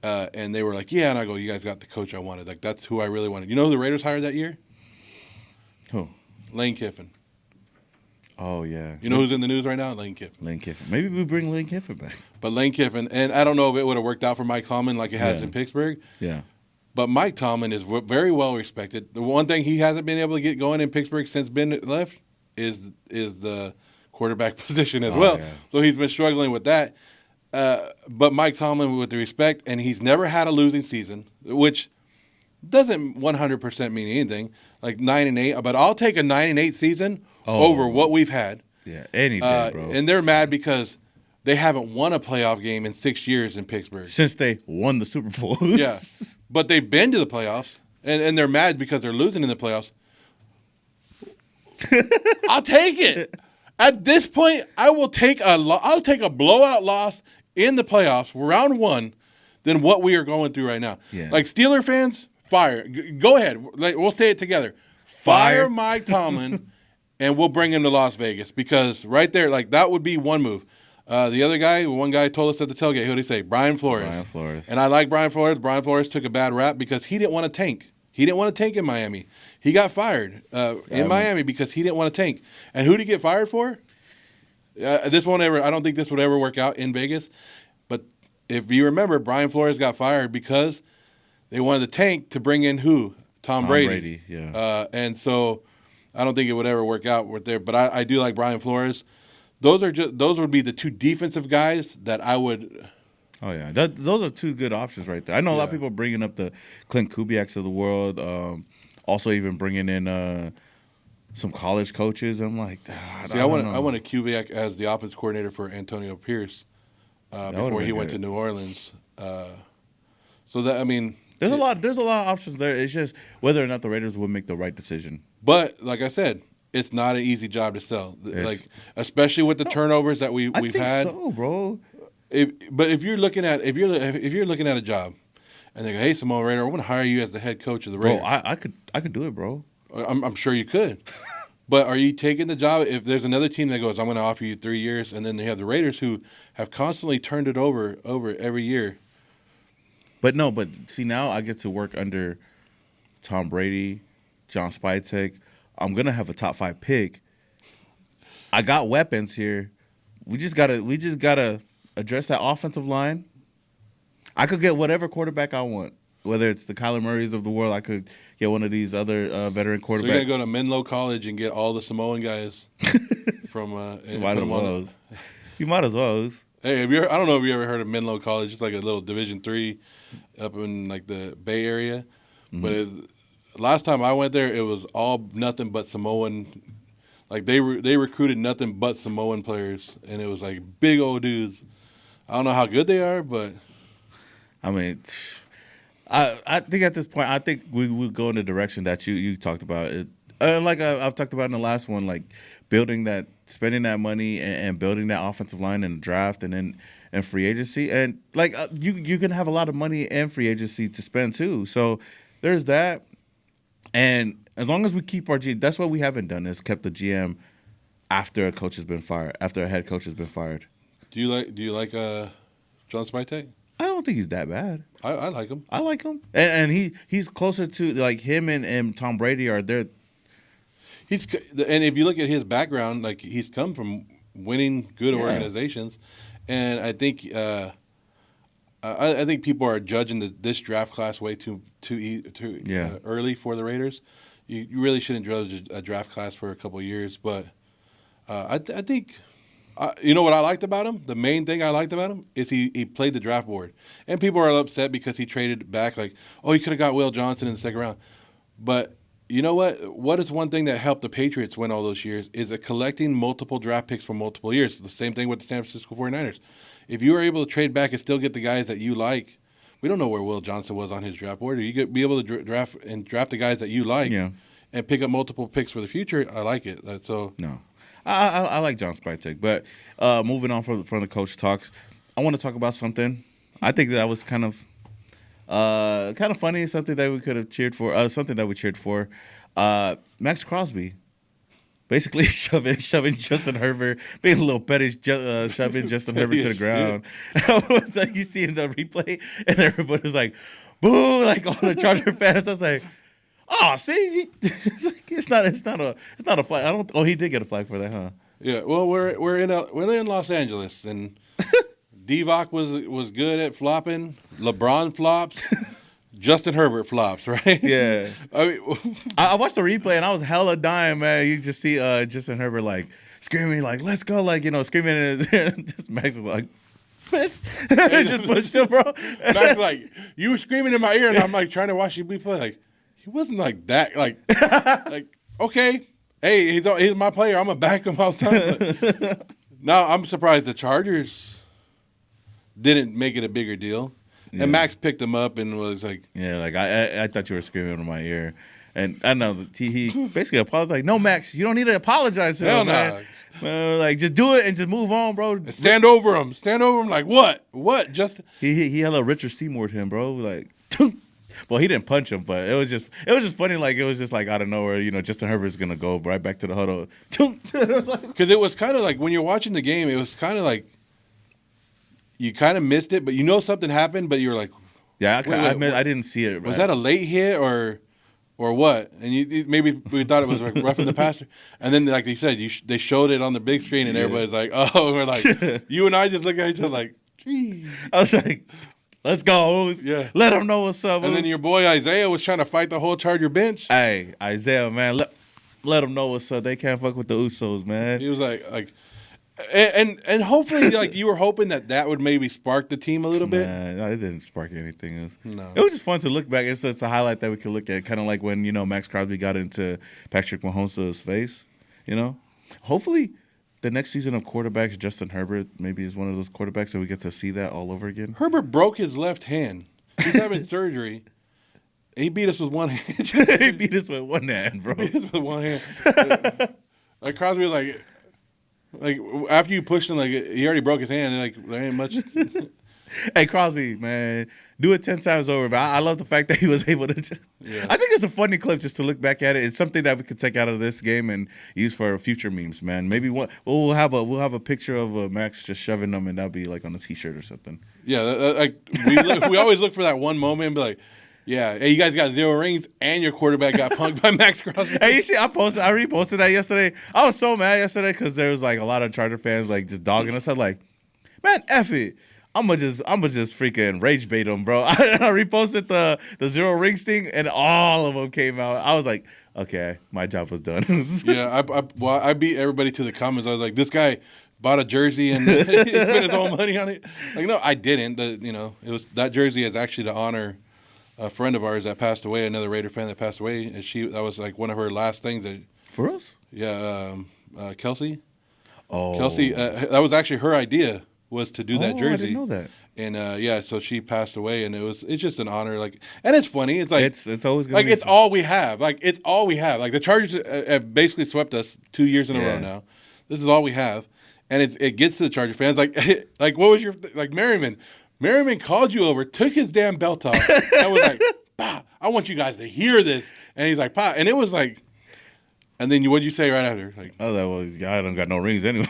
And they were like, yeah, and I go, you guys got the coach I wanted. Like, that's who I really wanted. You know who the Raiders hired that year? Who? Lane Kiffin. Oh, yeah. You know who's in the news right now? Lane Kiffin. Lane Kiffin. Maybe we bring Lane Kiffin back. But Lane Kiffin, and I don't know if it would have worked out for Mike Tomlin like it has in Pittsburgh. Yeah. But Mike Tomlin is very well respected. The one thing he hasn't been able to get going in Pittsburgh since Ben left is the quarterback position as well. Yeah. So he's been struggling with that. But Mike Tomlin, with the respect, and he's never had a losing season, which doesn't 100% mean anything. Like 9-8, but I'll take a 9-8 season over what we've had. Yeah, any day, bro. And they're mad because they haven't won a playoff game in 6 years in Pittsburgh since they won the Super Bowl. Yeah, but they've been to the playoffs, and they're mad because they're losing in the playoffs. I'll take it. At this point, I'll take a blowout loss in the playoffs, round one, than what we are going through right now. Yeah. Like Steeler fans, fire. Go ahead. We'll say it together. Fire Mike Tomlin, and we'll bring him to Las Vegas because right there, like that would be one move. The other guy, one guy told us at the tailgate, who did he say? Brian Flores. Brian Flores. And I like Brian Flores. Brian Flores took a bad rap because he didn't want to tank. He didn't want to tank in Miami. He got fired in Miami because he didn't want to tank. And who did he get fired for? I don't think this would ever work out in Vegas. But if you remember, Brian Flores got fired because they wanted the tank to bring in who? Tom Brady. Yeah. And so I don't think it would ever work out with there. But I do like Brian Flores. Those would be the two defensive guys that I would. Oh yeah, those are two good options right there. I know a lot of people bringing up the Clint Kubiaks of the world. Also, even bringing in some college coaches. I'm like, I want a Kubiak as the offense coordinator for Antonio Pierce before he went to New Orleans. So that, I mean, there's a lot of options there. It's just whether or not the Raiders will make the right decision. But like I said, it's not an easy job to sell. Like especially with the turnovers that we've had. So, bro. But if you're looking at a job, and they go, "Hey, Samoa Raider, I want to hire you as the head coach of the Raiders." Bro, I could do it, bro. I'm sure you could. But are you taking the job if there's another team that goes, "I'm going to offer you 3 years," and then they have the Raiders who have constantly turned it over every year? But see, now I get to work under Tom Brady, John Spytek. I'm gonna have a top 5 pick. I got weapons here. We just gotta address that offensive line. I could get whatever quarterback I want, whether it's the Kyler Murrays of the world. I could get one of these other veteran quarterbacks. So you're gonna go to Menlo College and get all the Samoan guys from. You might as well. Hey, I don't know if you ever heard of Menlo College. It's like a little Division III up in like the Bay Area. Mm-hmm. But last time I went there, it was all nothing but Samoan. Like they recruited nothing but Samoan players, and it was like big old dudes. I don't know how good they are, but I mean, I think at this point, I think we will go in the direction that you talked about. Like I've talked about in the last one, like spending that money and building that offensive line in the draft and free agency, and like you can have a lot of money and free agency to spend too. So there's that, and as long as we keep our GM, that's what we haven't done is kept the GM after a coach has been fired, after a head coach has been fired. Do you like John Spytek? I don't think he's that bad. I like him. I like him, and he's closer to like him and Tom Brady are there. And if you look at his background, like he's come from winning good organizations, and I think I think people are judging this draft class way too early for the Raiders. You really shouldn't judge a draft class for a couple of years, but I think. You know what I liked about him? The main thing I liked about him is he played the draft board. And people are upset because he traded back like, oh, he could have got Will Johnson in the second round. But you know what? What is one thing that helped the Patriots win all those years is collecting multiple draft picks for multiple years. The same thing with the San Francisco 49ers. If you were able to trade back and still get the guys that you like, we don't know where Will Johnson was on his draft board. You could be able to draft the guys that you like and pick up multiple picks for the future. I like it. No. I like John Spytek, but moving on from the coach talks, I want to talk about something. I think that was kind of funny, something that we could have cheered for, something that we cheered for. Max Crosby, basically shoving Justin Herbert, being a little petty, shoving Justin Herbert to the ground. It's like you see in the replay, and everybody was like, "Boo!" Like all the Charger fans. I was like, oh, see, it's not a flag. He did get a flag for that, huh? Yeah. Well, we're in Los Angeles, and Divock was good at flopping. LeBron flops. Justin Herbert flops, right? Yeah. I watched the replay and I was hella dying, man. You just see Justin Herbert like screaming, like "Let's go!" Like screaming, and just Max was like. Just pushed him, bro. Max like you were screaming in my ear, and I'm like trying to watch you play, like. He wasn't like that. Like okay, hey, he's my player. I'm gonna back him all the time. Now I'm surprised the Chargers didn't make it a bigger deal, and Max picked him up and was like, yeah, like I thought you were screaming in my ear, and I know that he basically apologized. Like, no, Max, you don't need to apologize to him, man. Like just do it and just move on, bro. And stand over him. Like what? Just he hella Richard Seymour to him, bro. Like. Well, he didn't punch him, but it was just funny. Like it was just like out of nowhere, Justin Herbert's gonna go right back to the huddle. Because it was kind of like when you're watching the game, it was kind of like you kind of missed it, but something happened, but you were like, yeah, I didn't see it. Was that a late hit or what? And maybe we thought it was like roughing the passer, and then like you said, they showed it on the big screen, and everybody's like, oh, we're like, you and I just look at each other like, geez. I was like. Let's go. Yeah. Let them know what's up. And then your boy Isaiah was trying to fight the whole Charger bench. Hey, Isaiah, man. let them know what's up. They can't fuck with the Usos, man. He was and hopefully, like, you were hoping that would maybe spark the team a little bit. No, it didn't spark anything. No. It was just fun to look back. It's a highlight that we could look at, kind of like when, Max Crosby got into Patrick Mahomes' face, Hopefully, the next season of quarterbacks, Justin Herbert maybe is one of those quarterbacks, and we get to see that all over again. Herbert broke his left hand. He's having surgery. He beat us with one hand. He beat us with one hand, bro. He beat us with one hand. Like Crosby was like after you pushed him, like he already broke his hand. Like there ain't much. Hey, Crosby, man, do it 10 times over. But I love the fact that he was able to just. Yeah. I think it's a funny clip just to look back at it. It's something that we could take out of this game and use for future memes, man. Maybe we'll have a picture of Max just shoving them, and that'll be like on a T-shirt or something. Yeah, like we always look for that one moment and be like, yeah, hey, you guys got 0 rings, and your quarterback got punked by Max Crosby. Hey, you see, I reposted that yesterday. I was so mad yesterday because there was like a lot of Charger fans like just dogging us. I was like, man, F it. I'm gonna just freaking rage bait them, bro. I reposted the 0 rings thing, and all of them came out. I was like, okay, my job was done. Yeah, I beat everybody to the comments. I was like, this guy bought a jersey and he spent his own money on it. Like, no, I didn't. It was that jersey is actually to honor a friend of ours that passed away, another Raider fan that passed away, and that was like one of her last things. For us? Yeah, Kelsey. Oh, Kelsey. That was actually her idea. Was to do that jersey. I didn't know that. And so she passed away, and it's just an honor. Like, and it's funny. It's like it's always gonna like it's all we have. Like it's all we have. Like the Chargers have basically swept us 2 years in a row now. This is all we have, and it gets to the Charger fans. Like what was your Merriman? Merriman called you over, took his damn belt off, and was like, "Bah, I want you guys to hear this." And he's like, "Pa," and it was like. And then what'd you say right after? Like, I was like, well, this guy don't got no rings anyway.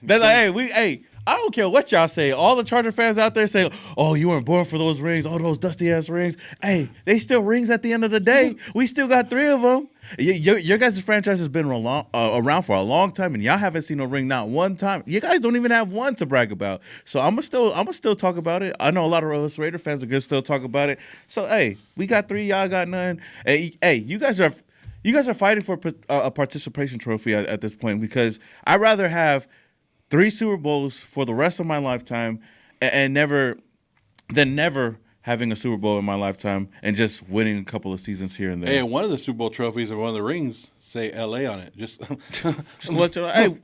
That's like, hey, I don't care what y'all say. All the Charger fans out there say, oh, you weren't born for those rings, all those dusty-ass rings. Hey, they still rings at the end of the day. We still got 3 of them. Your guys' franchise has been around for a long time, and y'all haven't seen a ring not one time. You guys don't even have one to brag about. So I'm gonna still talk about it. I know a lot of us Raider fans are gonna still talk about it. So, hey, we got 3, y'all got none. Hey, you guys are fighting for a participation trophy at this point, because I'd rather have 3 Super Bowls for the rest of my lifetime and never having a Super Bowl in my lifetime and just winning a couple of seasons here and there. Hey, one of the Super Bowl trophies and one of the rings say L.A. on it. Just let you know. Hey,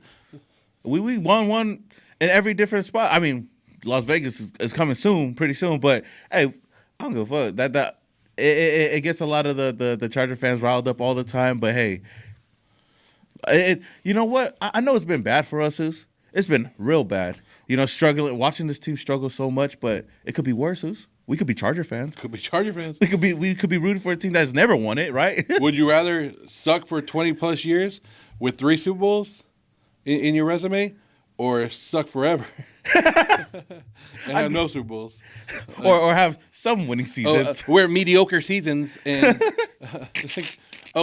we won one in every different spot. I mean, Las Vegas is coming soon, pretty soon. But hey, I don't give a fuck. That it gets a lot of the Charger fans riled up all the time. But hey, you know what? I know it's been bad for us. It's been real bad. Struggling, watching this team struggle so much. But it could be worse. We could be Charger fans. Could be Charger fans. We could be rooting for a team that's never won it, right? Would you rather suck for 20+ years with 3 Super Bowls in your resume, or suck forever and have no Super Bowls, or have some winning seasons? We're mediocre seasons, and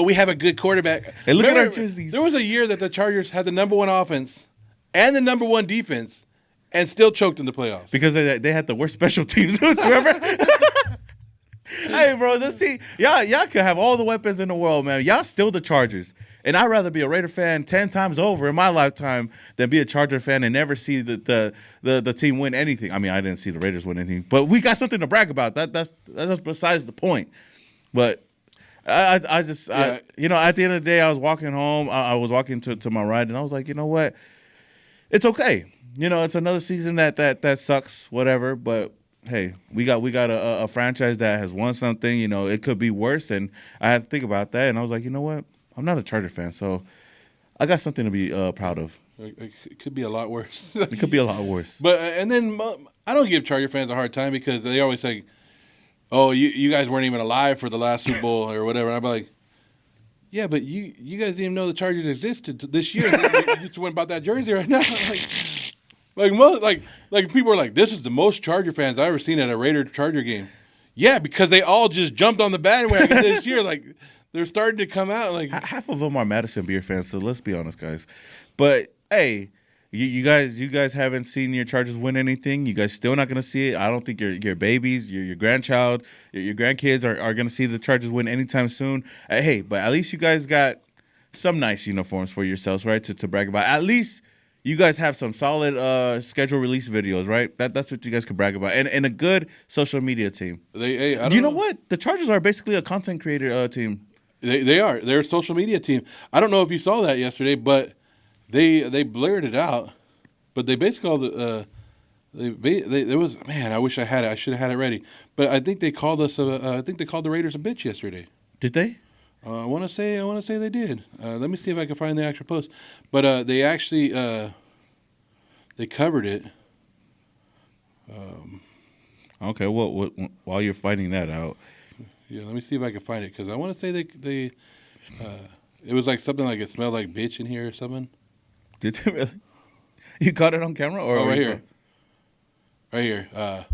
we have a good quarterback. Hey, look at our jerseys. There was a year that the Chargers had the #1 offense and the #1 defense, and still choked in the playoffs because they had the worst special teams. Remember? Hey, bro, let's see. Y'all could have all the weapons in the world, man. Y'all still the Chargers. And I'd rather be a Raider fan 10 times over in my lifetime than be a Charger fan and never see the team win anything. I mean, I didn't see the Raiders win anything, but we got something to brag about. That's besides the point. But at the end of the day, I was walking home. I was walking to my ride, and I was like, you know what? It's okay. It's another season that sucks, whatever. But hey, we got a franchise that has won something. It could be worse, and I had to think about that. And I was like, you know what? I'm not a Charger fan, so I got something to be proud of. It could be a lot worse. It could be a lot worse. But and then I don't give Charger fans a hard time because they always say, "Oh, you guys weren't even alive for the last Super Bowl or whatever." And I'm like, "Yeah, but you guys didn't even know the Chargers existed this year. You just went about that jersey right now." Like people are like, "This is the most Charger fans I've ever seen at a Raider Charger game." Yeah, because they all just jumped on the bandwagon this year. Like. They're starting to come out. Like half of them are Madison Beer fans, so let's be honest, guys. But hey, You guys haven't seen your Chargers win anything. You guys still not gonna see it. I don't think your babies, your grandchild, your grandkids are gonna see the Chargers win anytime soon. Hey, but at least you guys got some nice uniforms for yourselves, right? To brag about. At least you guys have some solid schedule release videos, right? That's what you guys could brag about, and a good social media team. You know what? The Chargers are basically a content creator team. They are. They're a social media team. I don't know if you saw that yesterday, but they blurred it out. But they basically called there was, man, I wish I had it. I should have had it ready. But I think they called us. I think they called the Raiders a bitch yesterday. Did they? I want to say they did. Let me see if I can find the actual post. But they actually they covered it. Okay. Well, while you're finding that out, yeah, let me see if I can find it because I want to say they it was like something like it smelled like bitch in here or something. Did they really? You caught it on camera or right here? Right here. Let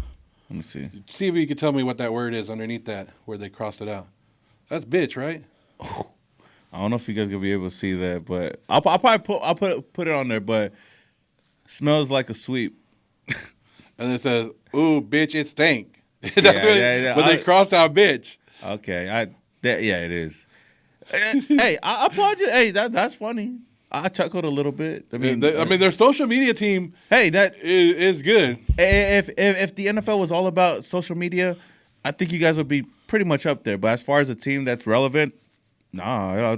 me see. See if you can tell me what that word is underneath that where they crossed it out. That's bitch, right? I don't know if you guys gonna be able to see that, but I'll probably put it on there. But smells like a sweep. And it says, "Ooh, bitch, it stank." That's yeah. But they crossed out bitch. Okay, it is. Hey, I applaud you. Hey, that's funny. I chuckled a little bit. I mean, their social media team. Hey, that is good. If the NFL was all about social media, I think you guys would be pretty much up there. But as far as a team that's relevant, nah,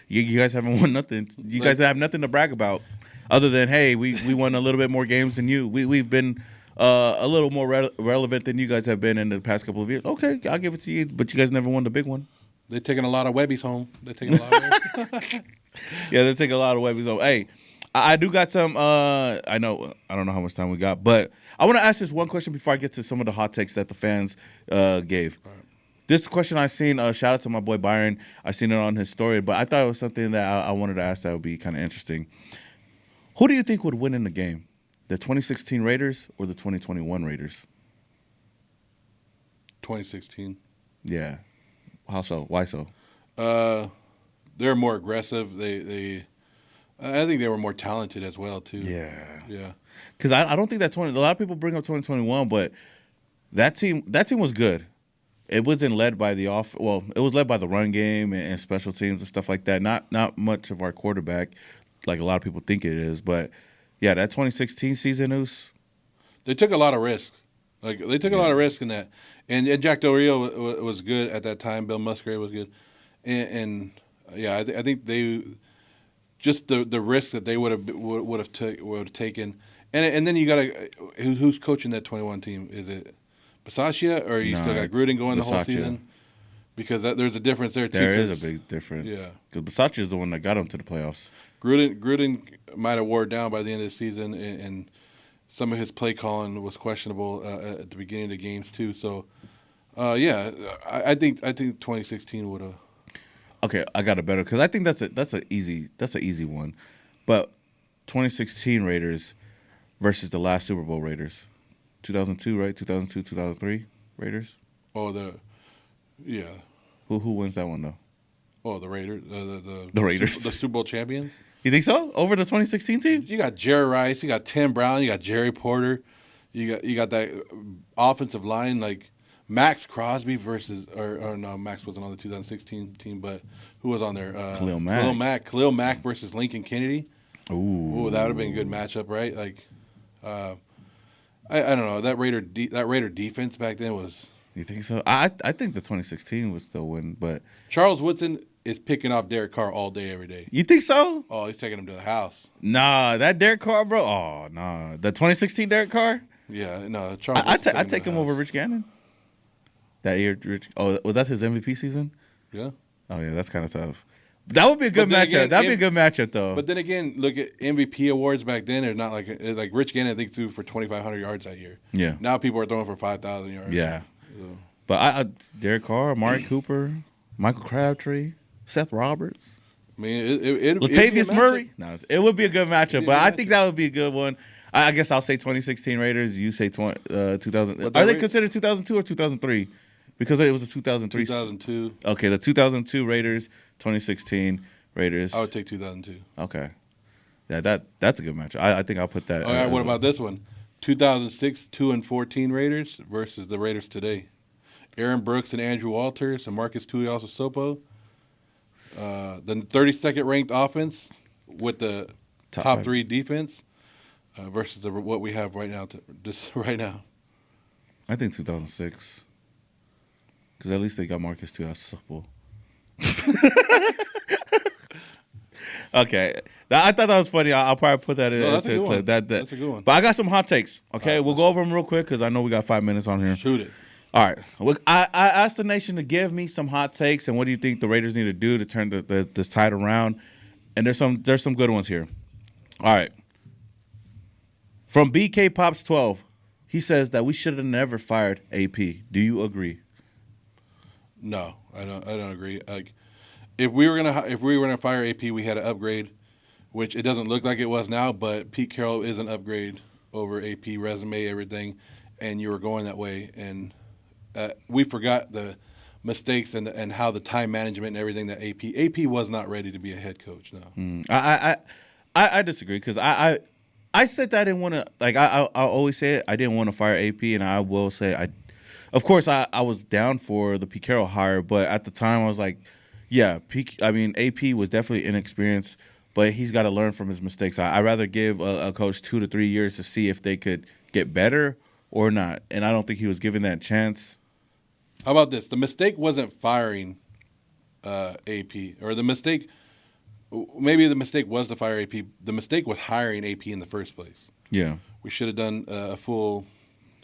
you guys haven't won nothing. You guys have nothing to brag about, other than hey, we won a little bit more games than you. We've been a little more relevant than you guys have been in the past couple of years. Okay, I'll give it to you, but you guys never won the big one. They're taking a lot of Webbies home. They're taking a lot of Webbies. Yeah, they take a lot of Webbies home. Hey, I do got some. I don't know how much time we got, but I want to ask this one question before I get to some of the hot takes that the fans gave. Right. This question I seen. Shout out to my boy Byron. I seen it on his story, but I thought it was something that I wanted to ask that would be kind of interesting. Who do you think would win in the game? The 2016 Raiders or the 2021 Raiders? 2016. Yeah. How so? Why so? They're more aggressive. I think they were more talented as well too. Yeah. Because I don't think that a lot of people bring up 2021, but that team was good. It wasn't led by it was led by the run game and special teams and stuff like that. Not much of our quarterback, like a lot of people think it is. But yeah, that 2016 season they took a lot of risks. Like they took a lot of risk in that, and Jack Del Rio was good at that time. Bill Musgrave was good, and yeah, I think they just the risk that they would have taken, and then you got who's coaching that 21 team? Is it Bisaccia or you still got Gruden going the whole season? Because there's a difference there too. There is a big difference. Yeah, because Bisaccia is the one that got them to the playoffs. Gruden might have wore down by the end of the season, and some of his play calling was questionable at the beginning of the games too. So, yeah, I think 2016 would have. Okay, I got it better because I think that's an easy one, but 2016 Raiders versus the last Super Bowl Raiders, 2002, right? 2002, 2003 Raiders. Oh, yeah. Who wins that one though? Oh, the Raiders. The Raiders, the Super Bowl champions. You think so? Over the 2016 team? You got Jerry Rice, you got Tim Brown, you got Jerry Porter, you got that offensive line like Max Crosby versus or no, Max wasn't on the 2016 team, but who was on there? Khalil Mack. Khalil Mack versus Lincoln Kennedy. Ooh, that would have been a good matchup, right? Like, I don't know, that Raider defense back then was. You think so? I think the 2016 would still win, but Charles Woodson is picking off Derek Carr all day, every day. You think so? Oh, he's taking him to the house. Nah, that Derek Carr, bro. Oh, nah. The 2016 Derek Carr? Yeah, no. Charles I take him over Rich Gannon. That year, Rich. Oh, was that his MVP season? Yeah. Oh, yeah, that's kind of tough. That would be a good matchup. That'd be a good matchup, though. But then again, look at MVP awards back then. They're not like Rich Gannon, I think, threw for 2,500 yards that year. Yeah. Now people are throwing for 5,000 yards. Yeah. So. But Derek Carr, Amari Cooper, Michael Crabtree, Seth Roberts. I mean, Latavius Murray. No, it would be a good matchup, but I think that would be a good one. I guess I'll say 2016 Raiders. You say 2000. Are they considered 2002 or 2003? Because it was a 2003. 2002. Okay, the 2002 Raiders, 2016 Raiders. I would take 2002. Okay. That's a good match. I think I'll put that. All right, what about this one? 2006 2-14 Raiders versus the Raiders today. Aaron Brooks and Andrew Walters and Marcus Tuiasosopo. The 32nd ranked offense with the top 3 defense versus what we have right now. Right now, I think 2006, because at least they got Marcus Tuiasosopo. Okay, I thought that was funny. I'll probably put that in. No, that's a good one. That's a good one. But I got some hot takes. Okay, we'll go over them real quick because I know we got 5 minutes on here. Shoot it. All right. I asked the nation to give me some hot takes and what do you think the Raiders need to do to turn this tide around? And there's some good ones here. All right. From BK Pops 12, he says that we should have never fired AP. Do you agree? No, I don't agree. Like, if we were gonna fire AP, we had to upgrade, which it doesn't look like it was now. But Pete Carroll is an upgrade over AP resume, everything, and you were going that way. And we forgot the mistakes and how the time management and everything that AP was not ready to be a head coach. No, I disagree because I said that I didn't want to, like, I always say it. I didn't want to fire AP, and I will say of course I was down for the Pete Carroll hire, but at the time I was like, yeah, AP was definitely inexperienced, but he's got to learn from his mistakes. I'd rather give a coach 2 to 3 years to see if they could get better or not, and I don't think he was given that chance. How about this? The mistake wasn't firing AP, or the mistake. Maybe the mistake was to fire AP. The mistake was hiring AP in the first place. Yeah, we should have done a full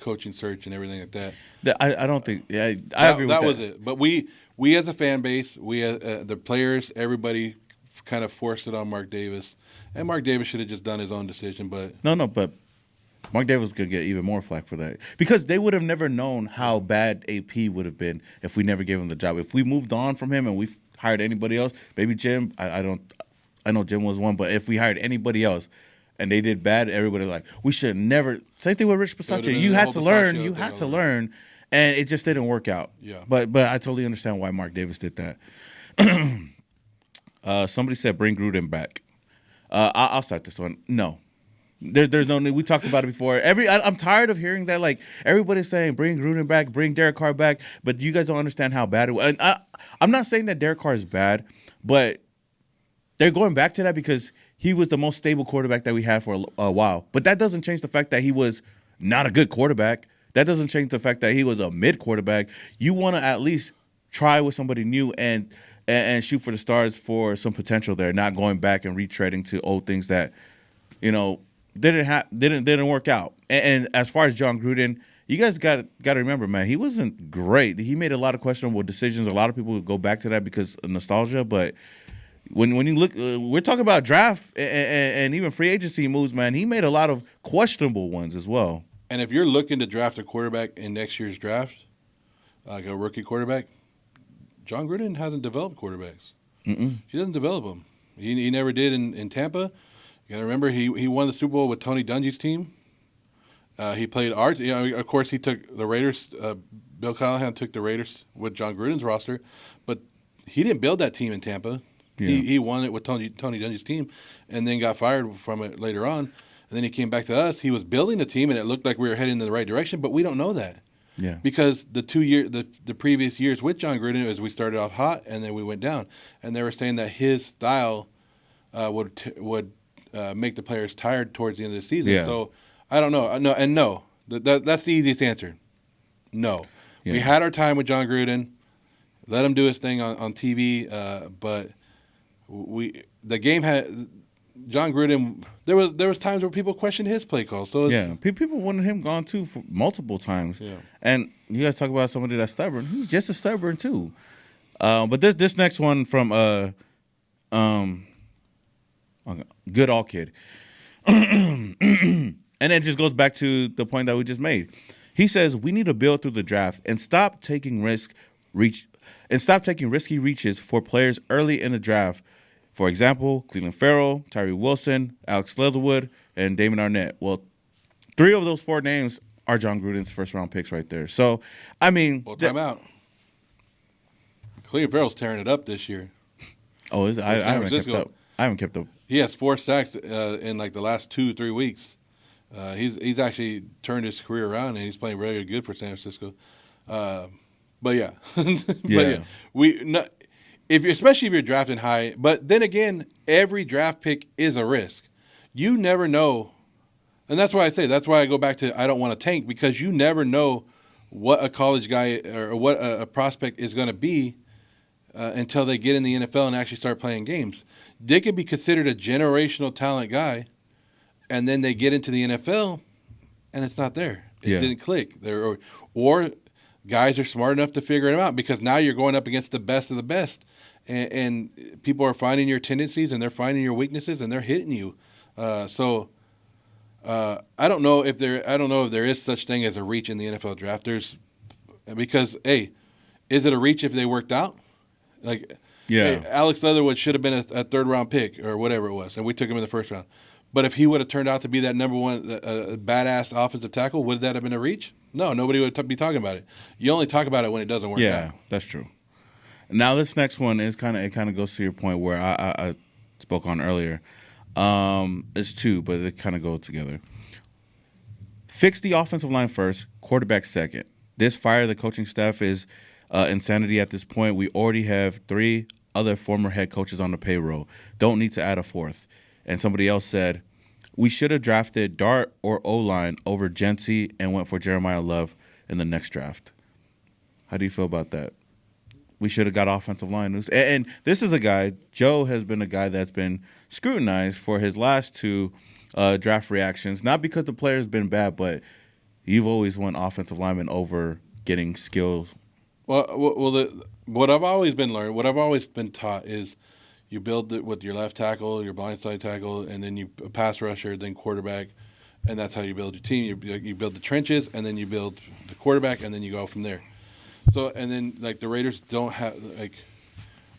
coaching search and everything like that. I don't think. Yeah, I agree with that. That was it. But we as a fan base, the players, everybody kind of forced it on Mark Davis, and Mark Davis should have just done his own decision. But but Mark Davis was going to get even more flack for that because they would have never known how bad AP would have been if we never gave him the job. If we moved on from him and we hired anybody else, maybe Jim, I know Jim was one, but if we hired anybody else and they did bad, everybody was like, we should never. Same thing with Rich Bisaccia. You had to learn. You had to learn, and it just didn't work out. Yeah. But I totally understand why Mark Davis did that. Somebody said bring Gruden back. I'll start this one. No. There's no need. We talked about it before. I'm tired of hearing that. Like, everybody's saying, bring Gruden back, bring Derek Carr back, but you guys don't understand how bad it was. And I'm not saying that Derek Carr is bad, but they're going back to that because he was the most stable quarterback that we had for a while. But that doesn't change the fact that he was not a good quarterback. That doesn't change the fact that he was a mid quarterback. You want to at least try with somebody new and shoot for the stars for some potential there, not going back and retreading to old things that, didn't work out. And as far as John Gruden, you guys got to remember, man, he wasn't great. He made a lot of questionable decisions. A lot of people would go back to that because of nostalgia. But when you look, we're talking about draft and even free agency moves, man. He made a lot of questionable ones as well. And if you're looking to draft a quarterback in next year's draft, like a rookie quarterback, John Gruden hasn't developed quarterbacks. Mm-mm. He doesn't develop them. He never did in Tampa. You got to remember, he won the Super Bowl with Tony Dungy's team. He played art. Of course, he took the Raiders. Bill Callahan took the Raiders with John Gruden's roster, but he didn't build that team in Tampa. Yeah. He won it with Tony Dungy's team, and then got fired from it later on. And then he came back to us. He was building a team, and it looked like we were heading in the right direction, but we don't know that. Yeah. Because the previous years with John Gruden, as we started off hot and then we went down, and they were saying that his style would make the players tired towards the end of the season. Yeah. So I don't know. No. That's the easiest answer. No. Yeah. We had our time with John Gruden. Let him do his thing on TV. But the game had John Gruden. There was times where people questioned his play call. So people wanted him gone too for multiple times. Yeah. And you guys talk about somebody that's stubborn. He's just as stubborn too. But this next one from Good All Kid. And it just goes back to the point that we just made. He says we need to build through the draft and stop taking risky reaches for players early in the draft. For example, Cleveland Farrell, Tyree Wilson, Alex Leatherwood, and Damon Arnett. Well, 3 of those 4 names are John Gruden's first-round picks right there. So, I mean... Well, time out. Cleveland Farrell's tearing it up this year. Oh, is it? I haven't kept up. he has 4 sacks in like the last 2-3 weeks. He's actually turned his career around, and he's playing really good for San Francisco. But yeah, especially if you're drafting high. But then again, every draft pick is a risk. You never know, and that's why I go back to I don't want to tank, because you never know what a college guy or what a prospect is going to be until they get in the NFL and actually start playing games. They could be considered a generational talent guy, and then they get into the NFL, and it's not there. It didn't click. Or guys are smart enough to figure it out, because now you're going up against the best of the best, and people are finding your tendencies and they're finding your weaknesses and they're hitting you. So I don't know if there is such thing as a reach in the NFL draft. Because is it a reach if they worked out? Like, hey, Alex Leatherwood should have been a 3rd round pick or whatever it was, and we took him in the 1st round. But if he would have turned out to be that number one badass offensive tackle, would that have been a reach? No, nobody would be talking about it. You only talk about it when it doesn't work out. Yeah, that's true. Now this next one is kind of goes to your point where I spoke on earlier. It's 2, but they kind of go together. Fix the offensive line first, quarterback second. This fire the coaching staff is insanity at this point. We already have 3 other former head coaches on the payroll. Don't need to add a 4th. And somebody else said, we should have drafted Dart or O-line over Genty and went for Jeremiah Love in the next draft. How do you feel about that? We should have got offensive line. And this is a guy, Joe has been a guy that's been scrutinized for his last 2 draft reactions. Not because the player's been bad, but you've always won offensive linemen over getting skills. What I've always been taught is you build it with your left tackle, your blindside tackle, and then you pass rusher, then quarterback, and that's how you build your team. You build the trenches, and then you build the quarterback, and then you go from there. So, and then like the Raiders don't have like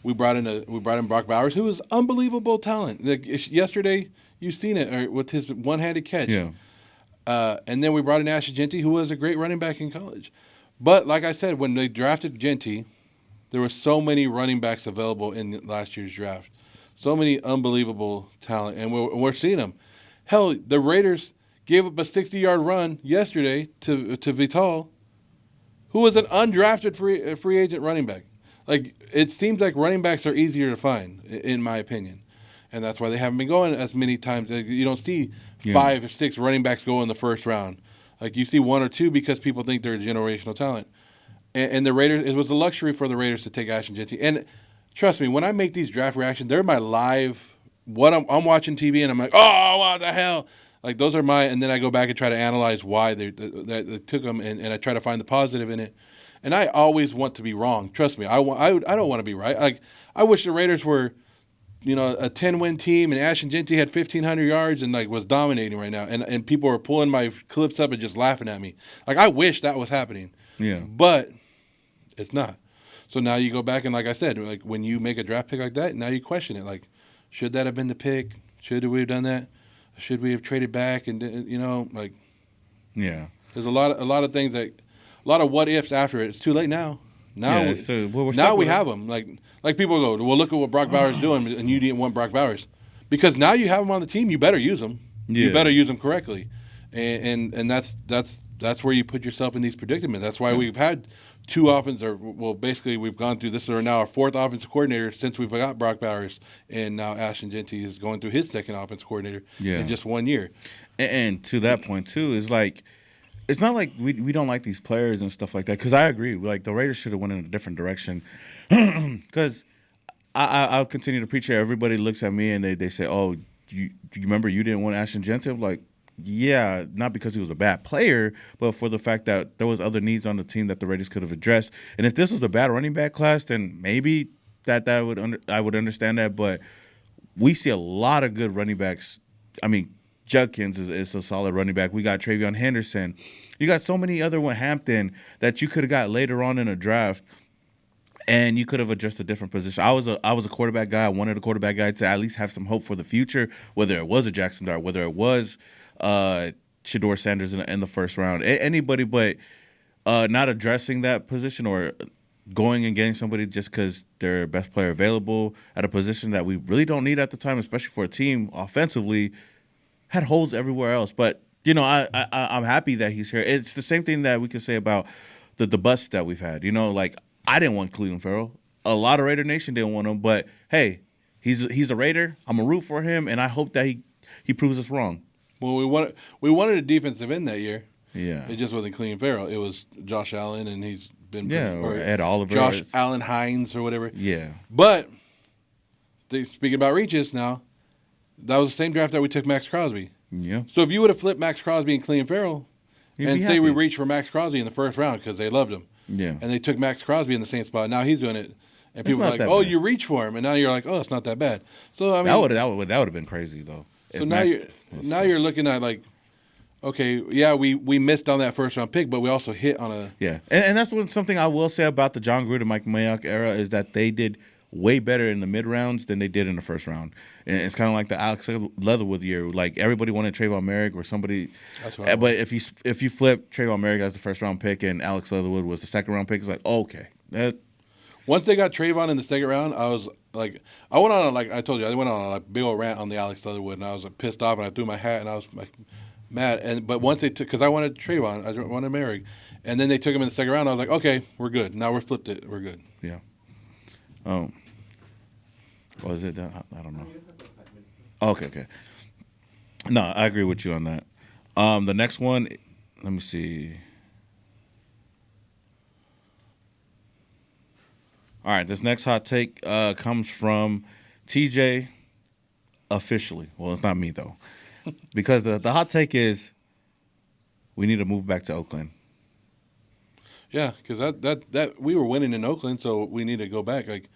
we brought in Brock Bowers, who was unbelievable talent. Like yesterday, you've seen it with his one-handed catch. Yeah. And then we brought in Ashton Genty, who was a great running back in college. But like I said, when they drafted Genty, there were so many running backs available in last year's draft. So many unbelievable talent, and we're seeing them. Hell, the Raiders gave up a 60-yard run yesterday to Vital, who was an undrafted free agent running back. Like, it seems like running backs are easier to find, in my opinion. And that's why they haven't been going as many times. You don't see 5 or 6 running backs go in the first round. Like, you see 1 or 2 because people think they're a generational talent. And the Raiders, it was a luxury for the Raiders to take Ashton Genty. And trust me, when I make these draft reactions, they're my live, I'm watching TV and I'm like, oh, what the hell? Like, those are and then I go back and try to analyze why they took them, and I try to find the positive in it. And I always want to be wrong. Trust me, I don't want to be right. Like, I wish the Raiders were, a 10-win team, and Ashton Genty had 1,500 yards and like was dominating right now, and people are pulling my clips up and just laughing at me. Like, I wish that was happening. Yeah. But it's not. So now you go back and, like I said, like when you make a draft pick like that, now you question it. Like, should that have been the pick? Should we have done that? Should we have traded back? And like, yeah, there's a lot of things that, a lot of what ifs after it. It's too late now. Now we have them. Like people go, well, look at what Brock Bowers is doing, and you didn't want Brock Bowers, because now you have him on the team. You better use him. Yeah. You better use him correctly, and that's where you put yourself in these predicaments. That's why we've had 2 basically we've gone through this. Are now our 4th offensive coordinator since we've got Brock Bowers, and now Ashton Genty is going through his 2nd offensive coordinator in just 1 year. And to that point too, is like, it's not like we don't like these players and stuff like that. Because I agree, like the Raiders should have went in a different direction. Because I'll continue to preach here. Everybody looks at me and they say, "Oh, do you remember you didn't want Ashton Genty?" I'm like, yeah, not because he was a bad player, but for the fact that there was other needs on the team that the Raiders could have addressed. And if this was a bad running back class, then maybe I would understand that. But we see a lot of good running backs. I mean, Judkins is a solid running back. We got Travion Henderson. You got so many other Hampton that you could have got later on in a draft, and you could have addressed a different position. I was a quarterback guy. I wanted a quarterback guy to at least have some hope for the future, whether it was a Jackson Dart, whether it was Shedeur Sanders in the first round. Anybody, but not addressing that position or going and getting somebody just because they're best player available at a position that we really don't need at the time, especially for a team offensively, had holes everywhere else. But I'm happy that he's here. It's the same thing that we can say about the busts that we've had. Like I didn't want Cleveland Farrell. A lot of Raidernation didn't want him, but hey, he's a Raider. I'm a root for him, and I hope that he proves us wrong. Well, we wanted a defensive end that year. Yeah, it just wasn't Cleveland Farrell. It was Josh Allen, and he's been or Ed Oliver, Josh Allen Hines, or whatever. Yeah, but speaking about reaches now, that was the same draft that we took Max Crosby. Yeah. So if you would have flipped Max Crosby and Cleveland Farrell, and say we reached for Max Crosby in the first round because they loved him, yeah, and they took Max Crosby in the same spot, now he's doing it, and people are like, "Oh, you reach for him," and now you're like, "Oh, it's not that bad." So I mean, that would have been crazy though. So now you're looking at like, okay, yeah, we missed on that first round pick, but we also hit on a and that's something I will say about the John Gruden, Mike Mayock era is that they did way better in the mid rounds than they did in the first round. And it's kind of like the Alex Leatherwood year. Like everybody wanted Trayvon Merrick or somebody. But if you flip Trayvon Merrick as the first round pick and Alex Leatherwood was the second round pick, it's like okay. Once they got Trayvon in the second round, I was like, I went on I told you I went on a big old rant on the Alex Leatherwood, and I was like, pissed off, and I threw my hat, and I was like mad. But once they took, because I wanted Trayvon, I wanted Merrick, and then they took him in the second round, I was like, okay, we're good. Now we're flipped it, we're good. Yeah. Was it? I don't know. Okay. No, I agree with you on that. The next one, let me see. All right, this next hot take comes from TJ officially. Well, it's not me, though. Because the hot take is we need to move back to Oakland. Yeah, because that we were winning in Oakland, so we need to go back. Like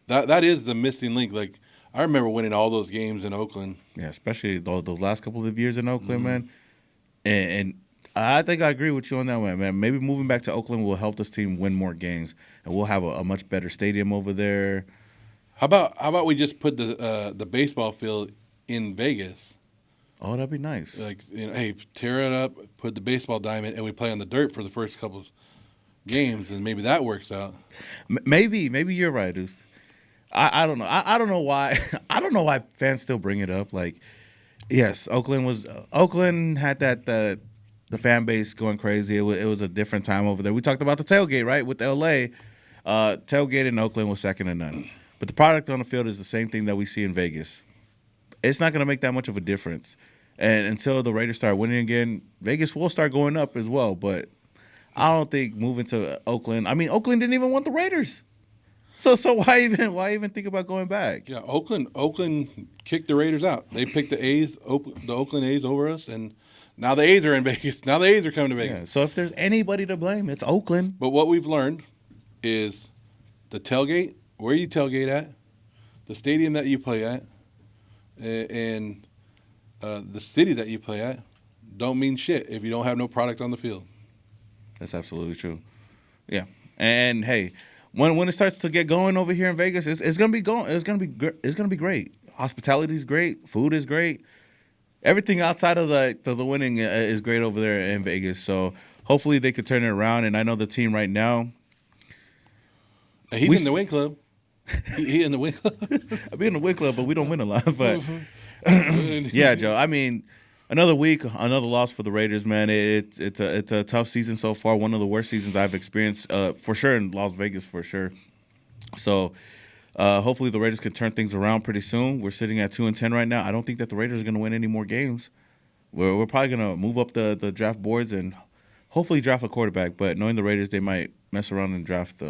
that is the missing link. Like I remember winning all those games in Oakland. Yeah, especially those last couple of years in Oakland, man. And I think I agree with you on that one, man. Maybe moving back to Oakland will help this team win more games, and we'll have a much better stadium over there. How about we just put the baseball field in Vegas? Oh, that'd be nice. Like, hey, tear it up, put the baseball diamond, and we play on the dirt for the first couple of games, and maybe that works out. Maybe you're right, Deuce. I don't know. I don't know why. I don't know why fans still bring it up. Like, yes, Oakland had that the fan base going crazy. It was a different time over there. We talked about the tailgate, right, with L.A. Tailgate in Oakland was second to none. But the product on the field is the same thing that we see in Vegas. It's not going to make that much of a difference. And until the Raiders start winning again, Vegas will start going up as well. But I don't think moving to Oakland. I mean, Oakland didn't even want the Raiders. So why even think about going back? Yeah, Oakland kicked the Raiders out. They picked the Oakland A's over us, and now the A's are in Vegas. Now the A's are coming to Vegas. Yeah, so if there's anybody to blame, it's Oakland. But what we've learned is the tailgate, where you tailgate at, the stadium that you play at, and the city that you play at don't mean shit if you don't have no product on the field. That's absolutely true. Yeah, and hey, when it starts to get going over here in Vegas, it's gonna be going. It's gonna be great. Hospitality is great. Food is great. Everything outside of the winning is great over there in Vegas. So hopefully they could turn it around. And I know the team right now. He's in the win club. He in the win club. I'll be in the win club, but we don't win a lot. But yeah, Joe. I mean, another week, another loss for the Raiders, man. It's a tough season so far. One of the worst seasons I've experienced, for sure, in Las Vegas, for sure. So hopefully the Raiders can turn things around pretty soon. We're sitting at 2-10 right now. I don't think that the Raiders are going to win any more games. We're probably going to move up the draft boards and hopefully draft a quarterback. But knowing the Raiders, they might mess around and draft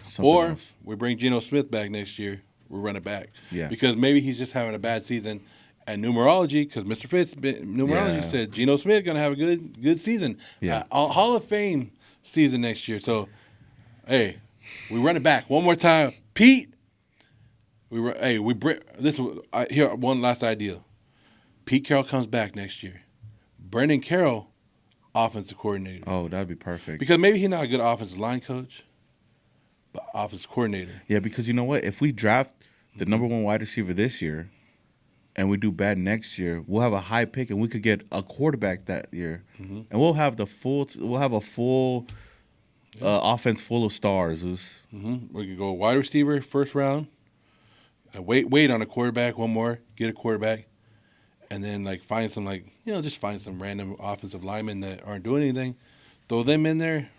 something else. We bring Geno Smith back next year. We run it back. Yeah. Because maybe he's just having a bad season. And numerology, because Mr. Fitz, numerology said Geno Smith going to have a good season. Yeah. Hall of Fame season next year. So, hey, we run it back one more time. Pete, here, one last idea. Pete Carroll comes back next year. Brendan Carroll, offensive coordinator. Oh, that'd be perfect. Because maybe he's not a good offensive line coach, but offensive coordinator. Yeah, because you know what? If we draft the number one wide receiver this year, and we do bad next year, we'll have a high pick, and we could get a quarterback that year, and we'll have a full offense full of stars. We could go wide receiver first round. Wait on a quarterback. One more. Get a quarterback. And then find some just find some random offensive linemen that aren't doing anything. Throw them in there.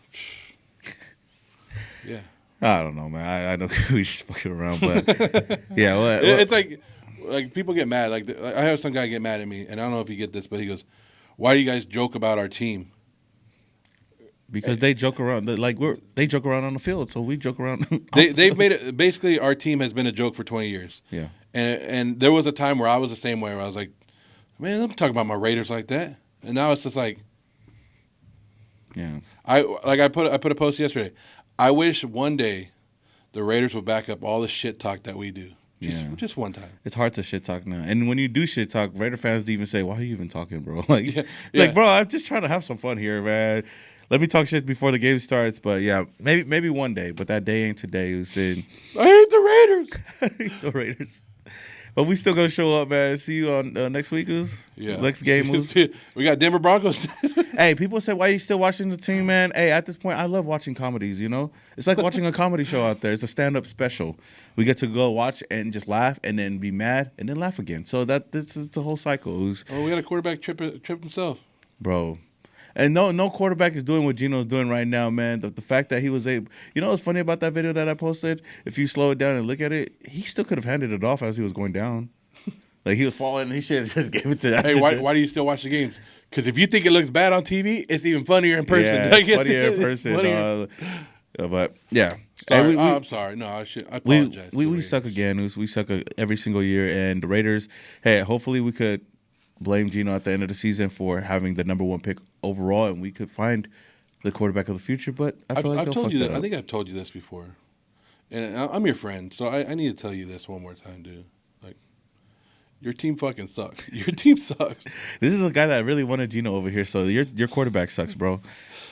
Yeah. I don't know, man. I know we just fucking around, but yeah. It's like people get mad. I have some guy get mad at me, and I don't know if you get this, but he goes, "Why do you guys joke about our team?" Because they joke around. They joke around on the field, so we joke around. They've made it. Basically, our team has been a joke for 20 years. Yeah. And there was a time where I was the same way, where I was like, "Man, I'm talking about my Raiders like that," and now it's just like, yeah. I put a post yesterday. I wish one day the Raiders would back up all the shit talk that we do. Just one time. It's hard to shit talk now. And when you do shit talk, Raider fans even say, "Why are you even talking, bro?" Bro, I'm just trying to have some fun here, man. Let me talk shit before the game starts. But yeah, maybe one day. But that day ain't today. Who's saying, I hate the Raiders. I hate the Raiders. But we still gonna show up, man. See you on next week, next game. We got Denver Broncos. Hey, people say, why are you still watching the team, man? Hey, at this point, I love watching comedies, It's like watching a comedy show out there. It's a stand-up special. We get to go watch and just laugh and then be mad and then laugh again. So this is the whole cycle. We got a quarterback trip himself. Bro. And no quarterback is doing what Geno's doing right now, man. The fact that he was able... You know what's funny about that video that I posted? If you slow it down and look at it, he still could have handed it off as he was going down. He was falling. He should have just gave it to that. Hey, why do you still watch the games? Because if you think it looks bad on TV, it's even funnier in person. Yeah, funnier in person. But, yeah. Sorry. Hey, I'm sorry. No, I apologize. We suck again. We suck every single year. And the Raiders, hey, hopefully we could blame Geno at the end of the season for having the number one pick overall, and we could find the quarterback of the future. But I feel I've told you that. up. I think I've told you this before. And I'm your friend, so I need to tell you this one more time, dude. Your team fucking sucks. Your team sucks. This is a guy that really wanted Geno over here, so your quarterback sucks, bro.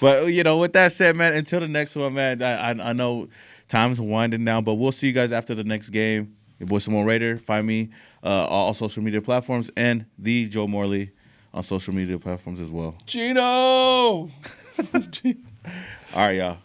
But, with that said, man, until the next one, man, I know time's winding down, but we'll see you guys after the next game. Your boy Simone Raider. Find me all social media platforms and the Joe Morley on social media platforms as well. Geno! All right, y'all.